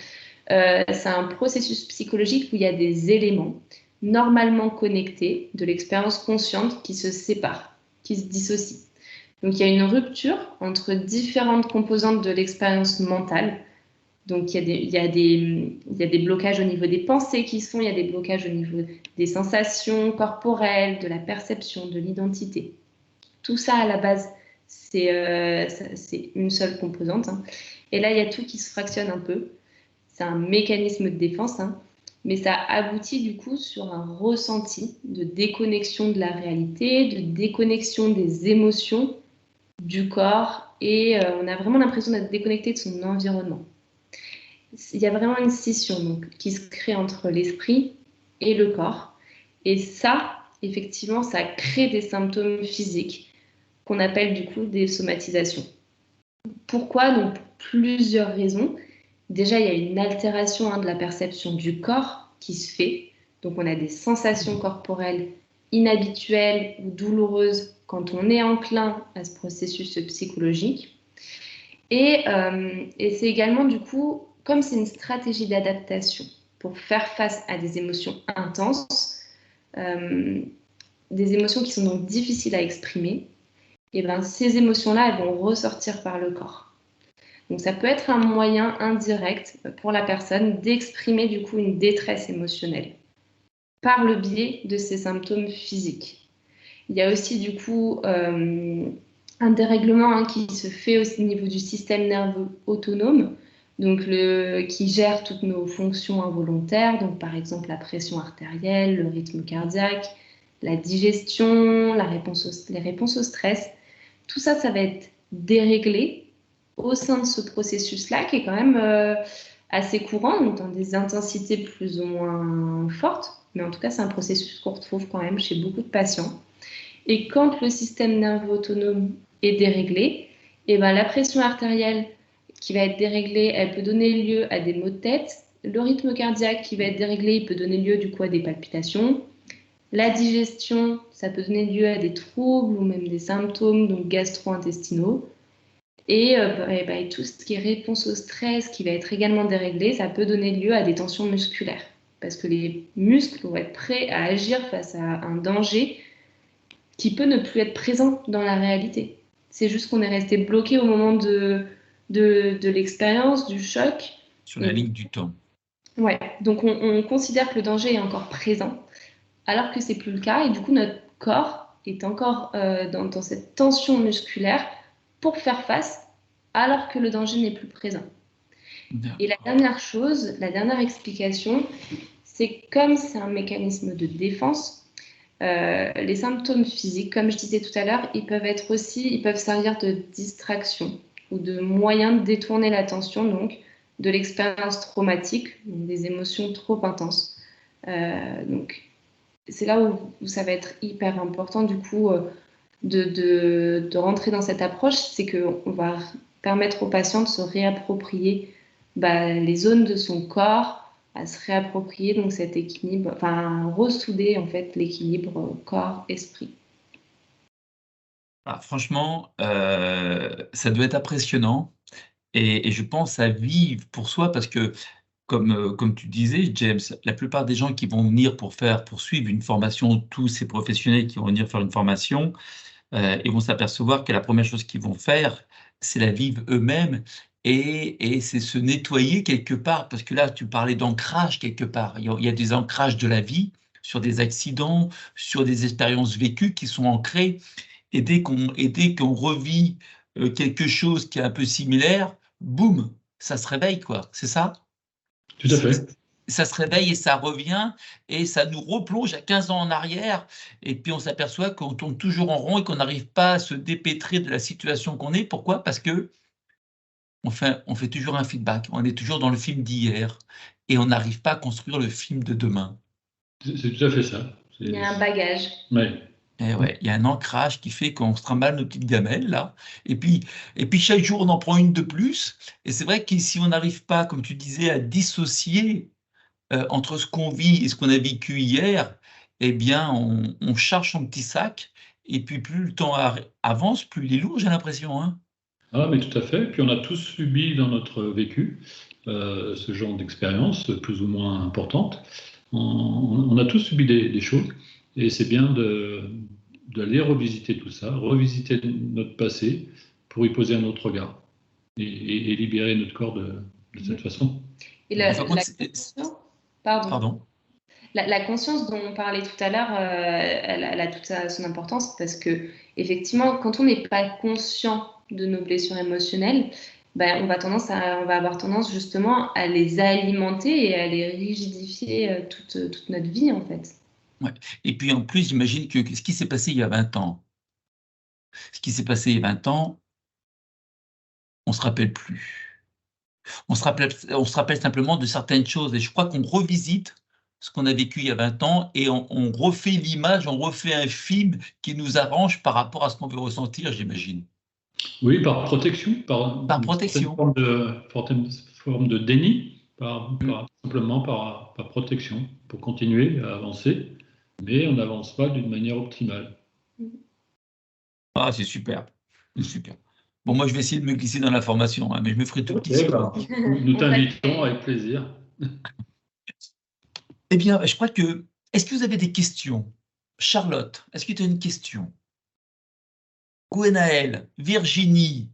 c'est un processus psychologique où il y a des éléments normalement connectés de l'expérience consciente qui se séparent, qui se dissocient. Donc il y a une rupture entre différentes composantes de l'expérience mentale. Donc, il y a des blocages au niveau des pensées il y a des blocages au niveau des sensations corporelles, de la perception, de l'identité. Tout ça, à la base, c'est une seule composante. Hein. Et là, il y a tout qui se fractionne un peu. C'est un mécanisme de défense, hein. Mais ça aboutit du coup sur un ressenti de déconnexion de la réalité, de déconnexion des émotions, du corps, et on a vraiment l'impression d'être déconnecté de son environnement. Il y a vraiment une scission donc, qui se crée entre l'esprit et le corps. Et ça, effectivement, ça crée des symptômes physiques qu'on appelle du coup des somatisations. Pourquoi? Donc, pour plusieurs raisons. Déjà, il y a une altération de la perception du corps qui se fait. Donc, on a des sensations corporelles inhabituelles ou douloureuses quand on est enclin à ce processus psychologique. Et c'est également, du coup, comme c'est une stratégie d'adaptation pour faire face à des émotions intenses, des émotions qui sont donc difficiles à exprimer, et ben, ces émotions-là, elles vont ressortir par le corps. Donc ça peut être un moyen indirect pour la personne d'exprimer du coup une détresse émotionnelle par le biais de ces symptômes physiques. Il y a aussi du coup un dérèglement qui se fait au niveau du système nerveux autonome, donc qui gère toutes nos fonctions involontaires, donc par exemple la pression artérielle, le rythme cardiaque, la digestion, les réponses au stress. Tout ça, ça va être déréglé au sein de ce processus-là qui est quand même assez courant, donc dans des intensités plus ou moins fortes, mais en tout cas, c'est un processus qu'on retrouve quand même chez beaucoup de patients. Et quand le système nerveux autonome est déréglé, et ben, la pression artérielle qui va être déréglée, elle peut donner lieu à des maux de tête. Le rythme cardiaque qui va être déréglé, il peut donner lieu du coup à des palpitations. La digestion, ça peut donner lieu à des troubles ou même des symptômes donc gastro-intestinaux. Et tout ce qui est réponse au stress, qui va être également déréglé, ça peut donner lieu à des tensions musculaires. Parce que les muscles vont être prêts à agir face à un danger qui peut ne plus être présent dans la réalité. C'est juste qu'on est resté bloqué au moment de l'expérience, du choc. Sur la ligne du temps. Ouais, donc on considère que le danger est encore présent, alors que c'est plus le cas. Et du coup, notre corps est encore dans cette tension musculaire pour faire face, alors que le danger n'est plus présent. Et la dernière chose, la dernière explication, c'est comme c'est un mécanisme de défense, les symptômes physiques, comme je disais tout à l'heure, ils peuvent servir de distraction ou de moyen de détourner l'attention donc de l'expérience traumatique, donc des émotions trop intenses. Donc c'est là où ça va être hyper important du coup de rentrer dans cette approche, c'est qu'on va permettre au patient de se réapproprier les zones de son corps, à se réapproprier donc cet équilibre, enfin ressouder en fait l'équilibre corps-esprit. Franchement, ça doit être impressionnant et je pense à vivre pour soi parce que comme tu disais, James, la plupart des gens qui vont venir pour suivre une formation, tous ces professionnels qui vont venir faire une formation, ils vont s'apercevoir que la première chose qu'ils vont faire, c'est la vivre eux-mêmes et c'est se nettoyer quelque part. Parce que là, tu parlais d'ancrage quelque part. Il y a des ancrages de la vie sur des accidents, sur des expériences vécues qui sont ancrées. Et dès qu'on revit quelque chose qui est un peu similaire, boum, ça se réveille, quoi. C'est ça? Tout à fait. Ça se réveille et ça revient et ça nous replonge à 15 ans en arrière et puis on s'aperçoit qu'on tourne toujours en rond et qu'on n'arrive pas à se dépêtrer de la situation qu'on est. Pourquoi? Parce que on fait toujours un feedback, on est toujours dans le film d'hier et on n'arrive pas à construire le film de demain. C'est tout à fait ça. Il y a un bagage. Ouais. Et ouais, il y a un ancrage qui fait qu'on se trimballe nos petites gamelles là, et puis chaque jour on en prend une de plus. Et c'est vrai que si on n'arrive pas, comme tu disais, à dissocier entre ce qu'on vit et ce qu'on a vécu hier, eh bien, on charge son petit sac, et puis plus le temps avance, plus il est lourd, j'ai l'impression. Hein. Ah, mais tout à fait. Puis on a tous subi dans notre vécu ce genre d'expérience plus ou moins importante. On a tous subi des choses et c'est bien d'aller revisiter tout ça, revisiter notre passé pour y poser un autre regard et libérer notre corps de cette façon. Et Pardon. La conscience dont on parlait tout à l'heure, elle a toute son importance parce que effectivement, quand on n'est pas conscient de nos blessures émotionnelles, on va avoir tendance justement à les alimenter et à les rigidifier toute notre vie en fait. Ouais. Et puis en plus, j'imagine que ce qui s'est passé il y a 20 ans, on ne se rappelle plus. On se rappelle simplement de certaines choses. Et je crois qu'on revisite ce qu'on a vécu il y a 20 ans et on refait l'image, on refait un film qui nous arrange par rapport à ce qu'on veut ressentir, j'imagine. Oui, par protection, par protection. Forme de déni, simplement par protection, pour continuer à avancer, mais on n'avance pas d'une manière optimale. Ah, c'est super. C'est super. Bon, moi, je vais essayer de me glisser dans la formation, hein, mais je me ferai tout petit. Nous t'invitons avec plaisir. Eh bien, je crois que... Est-ce que vous avez des questions? Charlotte, est-ce que tu as une question? Gwenaëlle, Virginie,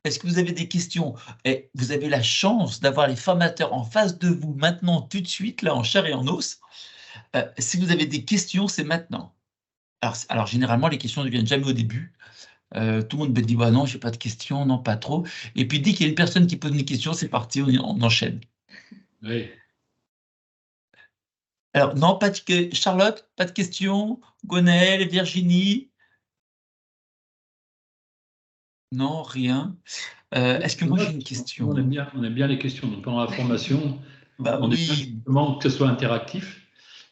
est-ce que vous avez des questions? Et vous avez la chance d'avoir les formateurs en face de vous maintenant, tout de suite, là, en chair et en os. Si vous avez des questions, c'est maintenant. Alors généralement, les questions ne viennent jamais au début. Tout le monde me dit, bah non, j'ai pas de questions, non, pas trop. Et puis dès qu'il y a une personne qui pose une question, c'est parti, on enchaîne. Oui. Alors, non, pas de Charlotte, pas de questions. Gwenaëlle, Virginie? Non, rien. Est-ce que moi j'ai une question? On aime bien les questions. Donc, pendant la formation, Bah on aime bien oui, justement que ce soit interactif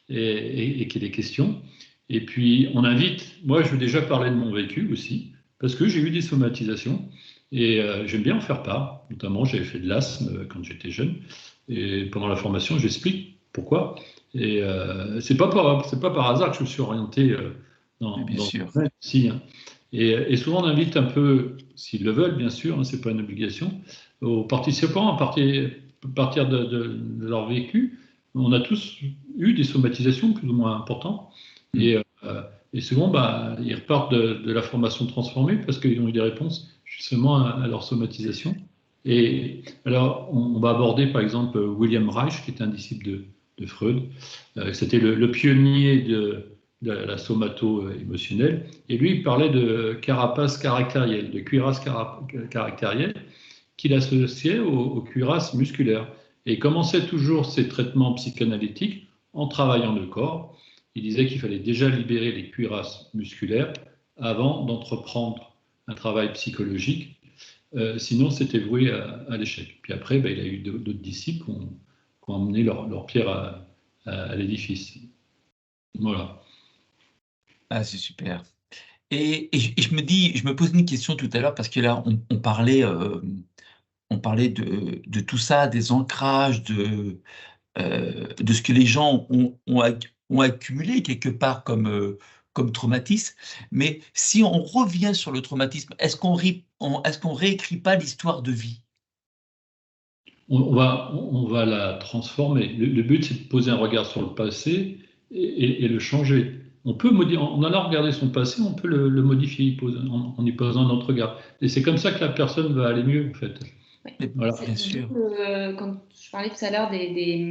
et qu'il y ait des questions. Et puis, on invite, moi, je veux déjà parler de mon vécu aussi, parce que j'ai eu des somatisations et j'aime bien en faire part. Notamment, j'avais fait de l'asthme quand j'étais jeune. Et pendant la formation, j'explique pourquoi. Et c'est pas par hasard que je me suis orienté mais bien dans ce sûr. domaine aussi, hein. Et souvent, on invite un peu, s'ils le veulent, bien sûr, hein, c'est pas une obligation, aux participants à partir de leur vécu. On a tous eu des somatisations plus ou moins importantes. Mm. Et souvent, bah, ils repartent de la formation transformée parce qu'ils ont eu des réponses justement à leur somatisation. Et alors, on va aborder par exemple William Reich, qui est un disciple de Freud. C'était le pionnier de la somato-émotionnelle. Et lui, il parlait de carapace caractérielle, de cuirasse caractérielle, qu'il associait aux cuirasses musculaires. Et il commençait toujours ses traitements psychanalytiques en travaillant le corps. Il disait qu'il fallait déjà libérer les cuirasses musculaires avant d'entreprendre un travail psychologique. Sinon, c'était voué à l'échec. Puis après, ben, il a eu d'autres disciples qui ont emmené leur pierre à l'édifice. Voilà. Ah, c'est super. Et je me dis, je me pose une question tout à l'heure parce que là, on parlait de tout ça, des ancrages, de ce que les gens ont accumulé quelque part comme traumatisme. Mais si on revient sur le traumatisme, est-ce qu'on réécrit pas l'histoire de vie? On va la transformer. Le but, c'est de poser un regard sur le passé et le changer. On peut en allant regarder son passé, on peut le modifier en y posant notre regard. Et c'est comme ça que la personne va aller mieux, en fait. Mais Voilà. bien sûr. Quand je parlais tout à l'heure des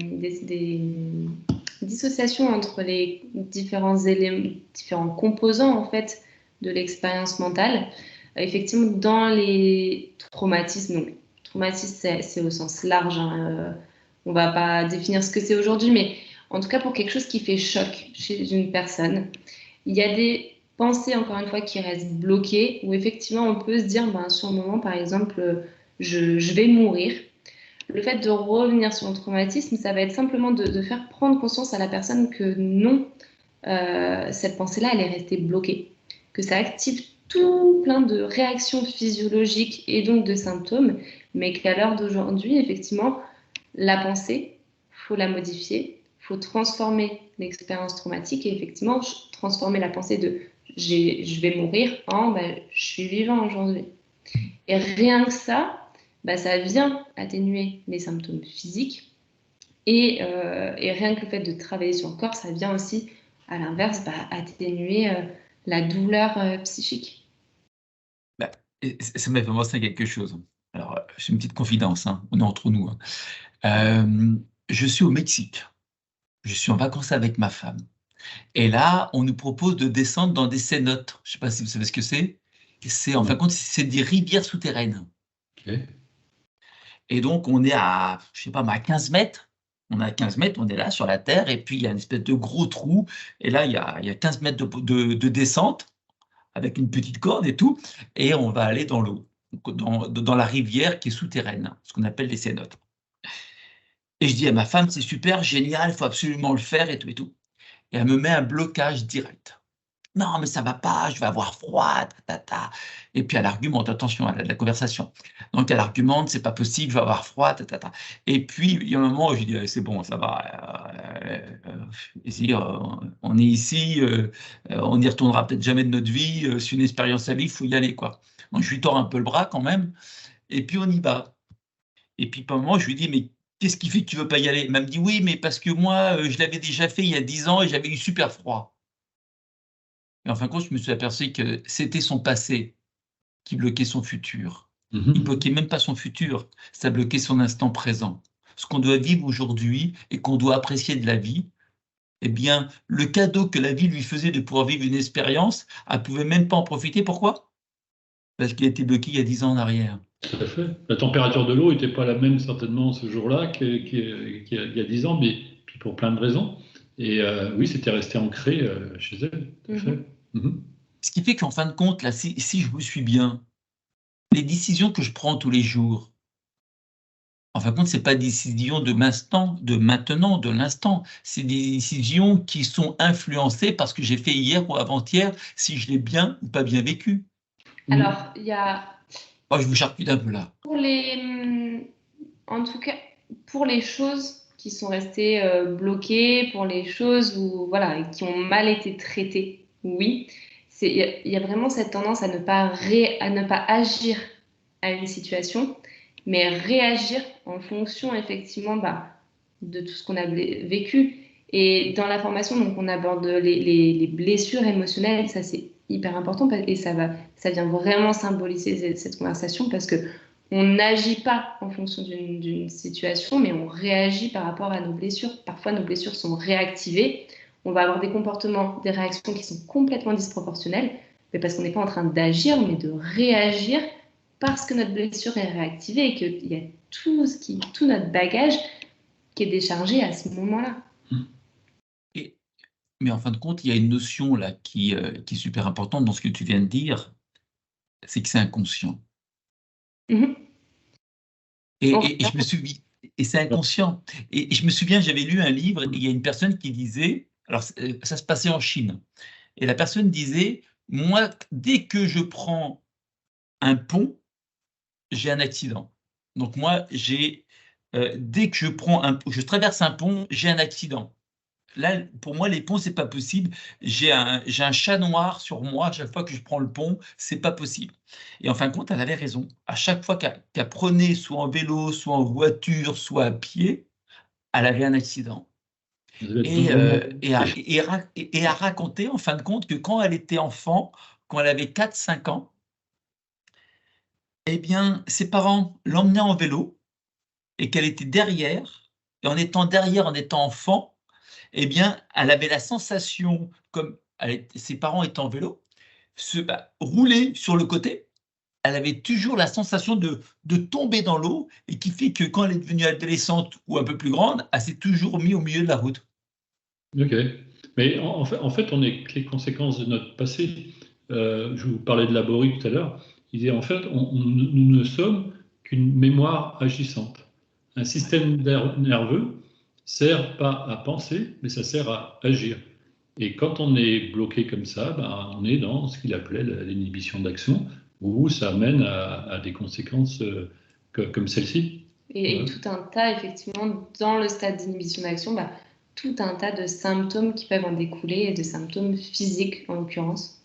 dissociations entre les différents éléments, différents composants en fait de l'expérience mentale, effectivement, dans les traumatismes, donc traumatisme c'est au sens large, hein, on va pas définir ce que c'est aujourd'hui, mais en tout cas pour quelque chose qui fait choc chez une personne, il y a des pensées, encore une fois, qui restent bloquées, où effectivement on peut se dire, ben, sur le moment, par exemple, je vais mourir. Le fait de revenir sur le traumatisme, ça va être simplement de faire prendre conscience à la personne que non, cette pensée-là, elle est restée bloquée, que ça active tout plein de réactions physiologiques et donc de symptômes, mais qu'à l'heure d'aujourd'hui, effectivement, la pensée, faut la modifier, faut transformer l'expérience traumatique et effectivement transformer la pensée de je vais mourir en ben, je suis vivant aujourd'hui. Et rien que ça, bah, ça vient atténuer les symptômes physiques. Et rien que le fait de travailler sur le corps, ça vient aussi, à l'inverse, bah, atténuer la douleur psychique. Bah, et ça m'a fait penser à quelque chose. Alors, c'est une petite confidence, hein, on est entre nous, hein. Je suis au Mexique. Je suis en vacances avec ma femme. Et là, on nous propose de descendre dans des cénotes. Je ne sais pas si vous savez ce que c'est. En fin de compte, c'est des rivières souterraines. Okay. Et donc, on est à, je sais pas, à 15 mètres. On est à 15 mètres, on est là sur la terre, et puis il y a une espèce de gros trou. Et là, il y a 15 mètres de descente, avec une petite corde et tout. Et on va aller dans l'eau, dans la rivière qui est souterraine, ce qu'on appelle les cénotes. Et je dis à ma femme, c'est super, génial, il faut absolument le faire et tout et tout. Et elle me met un blocage direct. Non, mais ça va pas, je vais avoir froid, ta, ta, ta. Et puis elle argumente, attention à la conversation. Donc elle argumente, c'est pas possible, je vais avoir froid, ta, ta, ta. Et puis il y a un moment où je dis, allez, c'est bon, ça va. Ici, on est ici, on n'y retournera peut-être jamais de notre vie. C'est une expérience à vie, il faut y aller, quoi. Donc je lui tords un peu le bras quand même, et puis on y va. Et puis, par un moment, je lui dis, mais qu'est-ce qui fait que tu veux pas y aller? Elle me dit, oui, mais parce que moi, je l'avais déjà fait il y a 10 ans et j'avais eu super froid. Et en fin de compte, je me suis aperçu que c'était son passé qui bloquait son futur. Il bloquait même pas son futur, ça bloquait son instant présent. Ce qu'on doit vivre aujourd'hui et qu'on doit apprécier de la vie, eh bien, le cadeau que la vie lui faisait de pouvoir vivre une expérience, elle pouvait même pas en profiter. Pourquoi? parce qu'il a été bloqué il y a 10 ans en arrière. Tout à fait. La température de l'eau n'était pas la même certainement ce jour-là qu'il y a 10 ans, mais puis pour plein de raisons. Et oui, c'était resté ancré chez elle. Tout à fait. Mhm. Ce qui fait qu'en fin de compte, là, si je vous suis bien, les décisions que je prends tous les jours, en fin de compte, ce n'est pas des décisions de maintenant, de l'instant. C'est des décisions qui sont influencées par ce que j'ai fait hier ou avant-hier, si je l'ai bien ou pas bien vécu. Alors, il y a Oh, je vous charcute un peu là. en tout cas, pour les choses qui sont restées bloquées, pour les choses voilà, qui ont mal été traitées, oui. Il y a vraiment cette tendance à ne pas agir à une situation, mais réagir en fonction effectivement de tout ce qu'on a vécu. Et dans la formation, donc, on aborde les blessures émotionnelles, ça c'est hyper important et ça vient vraiment symboliser cette conversation parce que on n'agit pas en fonction d'une situation, mais on réagit par rapport à nos blessures. Parfois, nos blessures sont réactivées. On va avoir des comportements, des réactions qui sont complètement disproportionnelles, mais parce qu'on n'est pas en train d'agir, mais de réagir parce que notre blessure est réactivée et qu'il y a tout notre bagage qui est déchargé à ce moment-là. Mais en fin de compte, il y a une notion là qui est super importante dans ce que tu viens de dire, c'est que c'est inconscient. Et je me souviens, et c'est inconscient. Et je me souviens, j'avais lu un livre, et il y a une personne qui disait, alors ça se passait en Chine, et la personne disait, moi, dès que je prends un pont, j'ai un accident. Donc moi, dès que je traverse un pont, j'ai un accident. Là, pour moi, les ponts, c'est pas possible. J'ai un chat noir sur moi à chaque fois que je prends le pont, c'est pas possible. Et en fin de compte, elle avait raison. À chaque fois qu'elle prenait, soit en vélo, soit en voiture, soit à pied, elle avait un accident. Et a raconté, en fin de compte, que quand elle était enfant, quand elle avait 4-5 ans, eh bien, ses parents l'emmenaient en vélo et qu'elle était derrière. Et en étant derrière, en étant enfant, eh bien, elle avait la sensation, comme ses parents étaient en vélo, rouler sur le côté, elle avait toujours la sensation de tomber dans l'eau et qui fait que quand elle est devenue adolescente ou un peu plus grande, elle s'est toujours mise au milieu de la route. Ok. Mais en fait, on est que les conséquences de notre passé. Je vous parlais de Laborie tout à l'heure. Il disait en fait, nous ne sommes qu'une mémoire agissante. Un système nerveux sert pas à penser, mais ça sert à agir. Et quand on est bloqué comme ça, ben, on est dans ce qu'il appelait l'inhibition d'action, où ça amène à des conséquences comme celle-ci. Et tout un tas, effectivement, dans le stade d'inhibition d'action, tout un tas de symptômes qui peuvent en découler, et de symptômes physiques en l'occurrence.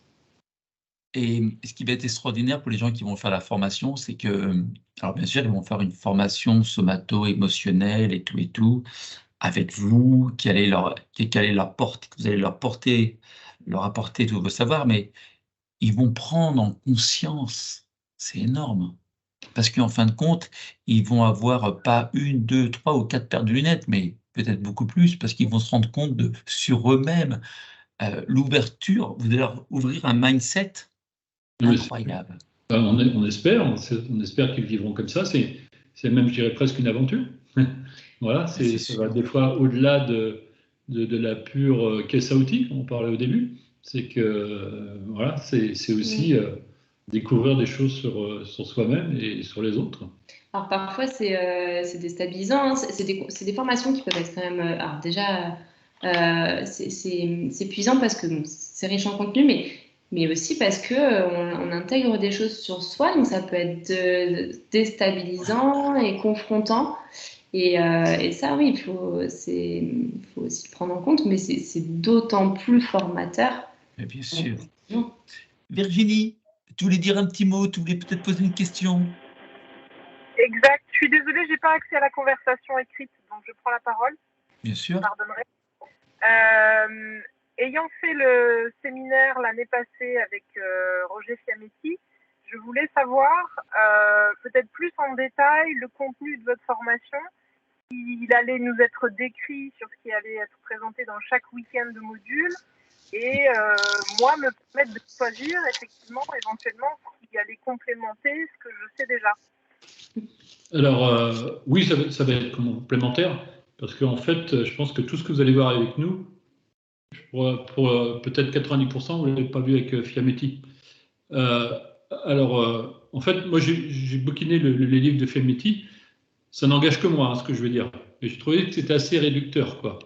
Et ce qui va être extraordinaire pour les gens qui vont faire la formation, c'est que, alors bien sûr, ils vont faire une formation somato-émotionnelle et tout, avec vous, qui allez leur porter, que vous allez leur apporter tous vos savoirs, mais ils vont prendre en conscience, c'est énorme, parce qu'en fin de compte, ils vont avoir pas 1, 2, 3 ou 4 paires de lunettes, mais peut-être beaucoup plus, parce qu'ils vont se rendre compte sur eux-mêmes, l'ouverture, vous allez leur ouvrir un mindset incroyable. On espère qu'ils vivront comme ça. C'est même, je dirais, presque une aventure. Voilà, ça va des fois au-delà de la pure caisse à outils, on parlait au début. C'est que, voilà, c'est aussi découvrir des choses sur soi-même et sur les autres. Alors parfois, c'est déstabilisant, hein. C'est des formations qui peuvent être quand même. Alors déjà, c'est épuisant parce que bon, c'est riche en contenu, mais aussi parce que on intègre des choses sur soi, donc ça peut être déstabilisant et confrontant. Et ça, oui, il faut aussi le prendre en compte, mais c'est d'autant plus formateur. Mais bien sûr. Virginie, tu voulais dire un petit mot, tu voulais peut-être poser une question. Exact. Je suis désolée, j'ai pas accès à la conversation écrite, donc je prends la parole. Bien sûr. Vous pardonnerez. Ayant fait le séminaire l'année passée avec Roger Fiametti, je voulais savoir peut-être plus en détail le contenu de votre formation. Il allait nous être décrit sur ce qui allait être présenté dans chaque week-end de module et moi me permettre de choisir effectivement éventuellement ce qui aller complémenter ce que je sais déjà? Alors, oui, ça va être complémentaire, parce qu'en fait, je pense que tout ce que vous allez voir avec nous, pour peut-être 90%, vous ne l'avez pas vu avec Fiametti. En fait, moi, j'ai bouquiné les livres de Fiametti. Ça n'engage que moi, hein, ce que je veux dire. Et je trouvais que c'était assez réducteur, quoi.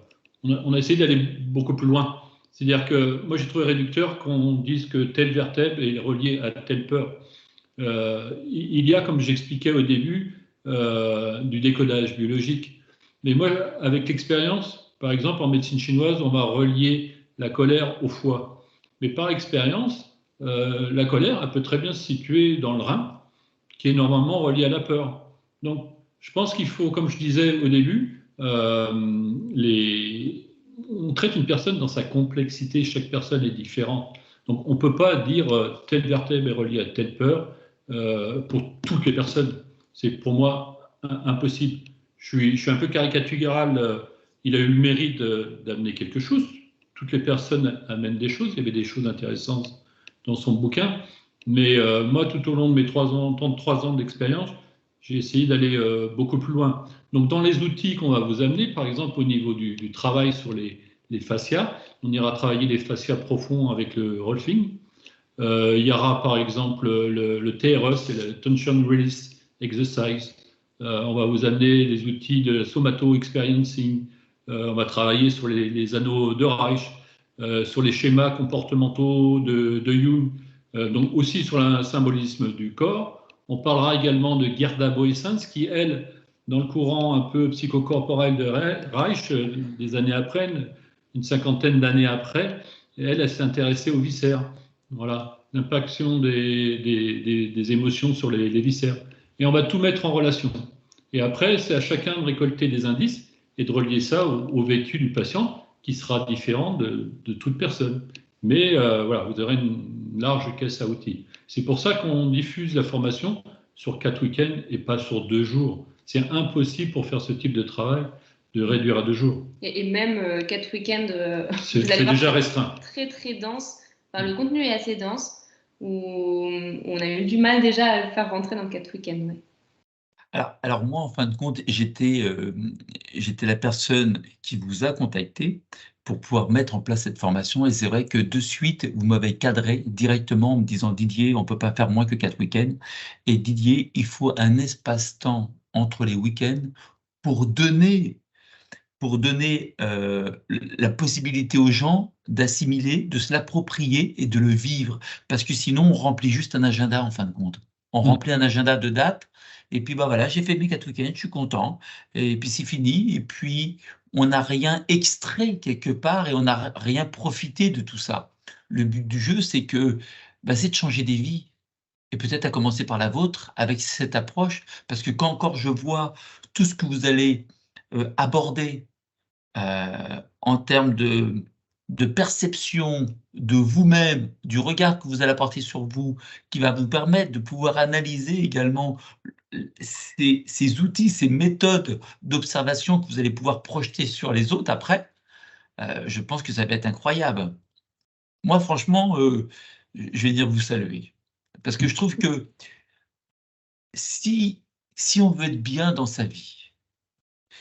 On a essayé d'aller beaucoup plus loin. C'est-à-dire que moi, j'ai trouvé réducteur qu'on dise que telle vertèbre est reliée à telle peur. Il y a, comme j'expliquais au début, du décodage biologique. Mais moi, avec l'expérience, par exemple, en médecine chinoise, on va relier la colère au foie. Mais par expérience, la colère, elle peut très bien se situer dans le rein, qui est normalement relié à la peur. Donc, je pense qu'il faut, comme je disais au début, on traite une personne dans sa complexité, chaque personne est différente. Donc, on ne peut pas dire telle vertèbre est reliée à telle peur pour toutes les personnes. C'est pour moi impossible. Je suis un peu caricatural. Il a eu le mérite d'amener quelque chose. Toutes les personnes amènent des choses. Il y avait des choses intéressantes dans son bouquin. Mais moi, tout au long de mes 3 ans d'expérience, j'ai essayé d'aller beaucoup plus loin. Donc, dans les outils qu'on va vous amener, par exemple, au niveau du travail sur les fascias, on ira travailler les fascias profonds avec le rolfing. Il y aura par exemple le TRE, c'est le Tension Release Exercise. On va vous amener des outils de somato-experiencing. On va travailler sur les anneaux de Reich, sur les schémas comportementaux de Jung, donc aussi sur le symbolisme du corps. On parlera également de Gerda Boyessens, qui, elle, dans le courant un peu psychocorporel de Reich, des années après, une cinquantaine d'années après, elle s'est intéressée aux viscères. Voilà, l'impaction des émotions sur les viscères. Et on va tout mettre en relation. Et après, c'est à chacun de récolter des indices et de relier ça au vécu du patient, qui sera différent de toute personne. Mais voilà, vous aurez une large caisse à outils. C'est pour ça qu'on diffuse la formation sur 4 week-ends et pas sur 2 jours. C'est impossible pour faire ce type de travail de réduire à 2 jours. Et même 4 week-ends, c'est déjà restreint. Très très dense. Enfin, le contenu est assez dense, où on a eu du mal déjà à le faire rentrer dans 4 week-ends. Ouais. Alors moi, en fin de compte, j'étais la personne qui vous a contacté pour pouvoir mettre en place cette formation. Et c'est vrai que de suite, vous m'avez cadré directement en me disant, Didier, on ne peut pas faire moins que 4 week-ends. Et Didier, il faut un espace-temps entre les week-ends pour donner la possibilité aux gens d'assimiler, de se l'approprier et de le vivre. Parce que sinon, on remplit juste un agenda en fin de compte. On remplit un agenda de dates, et puis bah voilà, j'ai fait mes 4 week-ends, je suis content, et puis c'est fini, et puis on n'a rien extrait quelque part, et on n'a rien profité de tout ça. Le but du jeu, c'est c'est de changer des vies, et peut-être à commencer par la vôtre, avec cette approche, parce que quand encore je vois tout ce que vous allez aborder, en termes de perception de vous-même, du regard que vous allez apporter sur vous, qui va vous permettre de pouvoir analyser également ces outils, ces méthodes d'observation que vous allez pouvoir projeter sur les autres après, je pense que ça va être incroyable. Moi, franchement, je vais dire vous saluer. Parce que je trouve que si on veut être bien dans sa vie,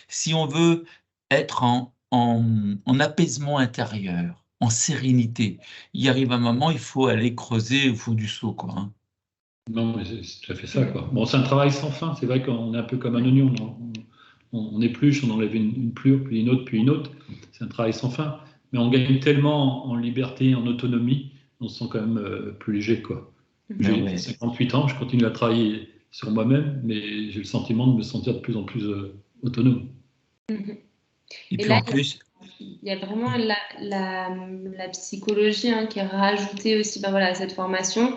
si on veut être en apaisement intérieur, en sérénité, il arrive un moment, il faut aller creuser au fond du seau, quoi. Hein. Non, mais c'est tout à fait ça, quoi. Bon, c'est un travail sans fin. C'est vrai qu'on est un peu comme un oignon. On épluche, on enlève une plure, puis une autre, puis une autre. C'est un travail sans fin. Mais on gagne tellement en liberté, en autonomie, on se sent quand même plus léger, quoi. J'ai 58 ans, je continue à travailler sur moi-même, mais j'ai le sentiment de me sentir de plus en plus autonome. Et puis là, en plus, il y a vraiment la psychologie qui est rajoutée aussi voilà, à cette formation,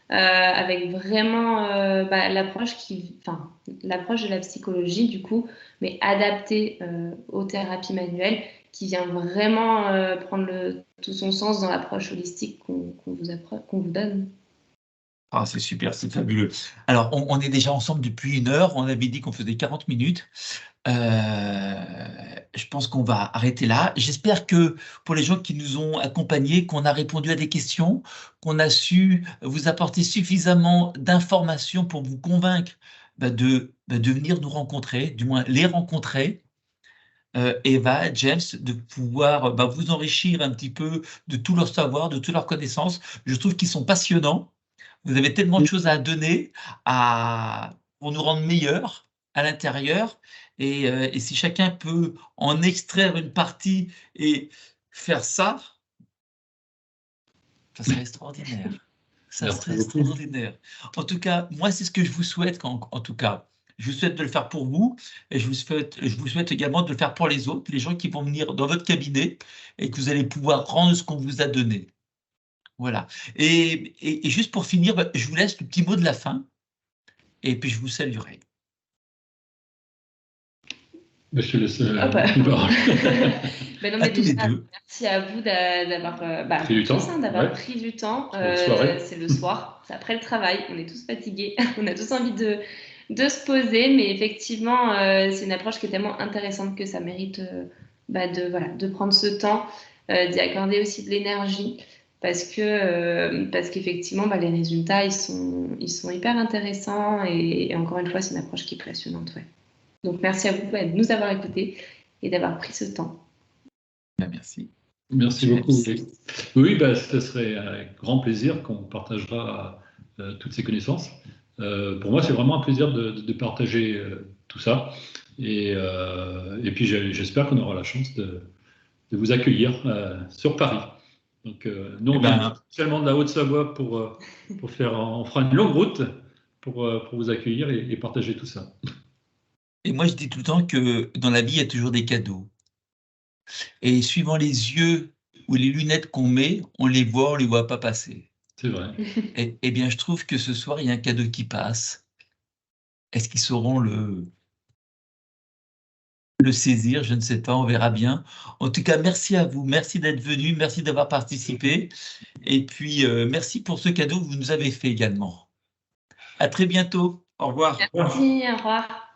avec vraiment l'approche de la psychologie, du coup, mais adaptée aux thérapies manuelles, qui vient vraiment prendre tout son sens dans l'approche holistique qu'on vous donne. Ah, c'est super, c'est fabuleux. Alors, on est déjà ensemble depuis 1 heure. On avait dit qu'on faisait 40 minutes. Je pense qu'on va arrêter là. J'espère que pour les gens qui nous ont accompagnés, qu'on a répondu à des questions, qu'on a su vous apporter suffisamment d'informations pour vous convaincre de venir nous rencontrer, du moins les rencontrer. Eva, James, de pouvoir vous enrichir un petit peu de tout leur savoir, de toutes leurs connaissances. Je trouve qu'ils sont passionnants. Vous avez tellement de choses à donner pour nous rendre meilleurs à l'intérieur. Et si chacun peut en extraire une partie et faire ça, ça serait extraordinaire. Ça serait extraordinaire. En tout cas, moi, c'est ce que je vous souhaite. En tout cas, je vous souhaite de le faire pour vous et je vous souhaite également de le faire pour les autres, les gens qui vont venir dans votre cabinet et que vous allez pouvoir rendre ce qu'on vous a donné. Voilà. Et juste pour finir, je vous laisse le petit mot de la fin et puis je vous saluerai. Je te laisse non, mais tous déjà, les deux. merci à vous d'avoir pris du temps. Pris du temps. C'est le soir, c'est après le travail, on est tous fatigués, on a tous envie de se poser, mais effectivement, c'est une approche qui est tellement intéressante que ça mérite de prendre ce temps, d'y accorder aussi de l'énergie, parce qu'effectivement, les résultats, ils sont hyper intéressants et encore une fois, c'est une approche qui est passionnante. Ouais. Donc, merci à vous de nous avoir écoutés et d'avoir pris ce temps. Merci. Merci beaucoup. Oui, ce serait avec grand plaisir qu'on partagera toutes ces connaissances. Pour moi, c'est vraiment un plaisir de partager tout ça. Et puis, j'espère qu'on aura la chance de vous accueillir sur Paris. Donc, nous, on vient spécialement de la Haute-Savoie pour faire, on fera une longue route pour vous accueillir et partager tout ça. Et moi, je dis tout le temps que dans la vie, il y a toujours des cadeaux. Et suivant les yeux ou les lunettes qu'on met, on les voit pas passer. C'est vrai. Et bien, je trouve que ce soir, il y a un cadeau qui passe. Est-ce qu'ils sauront le saisir? Je ne sais pas, on verra bien. En tout cas, merci à vous, merci d'être venu, merci d'avoir participé. Et puis, merci pour ce cadeau que vous nous avez fait également. À très bientôt. Au revoir. Merci, au revoir.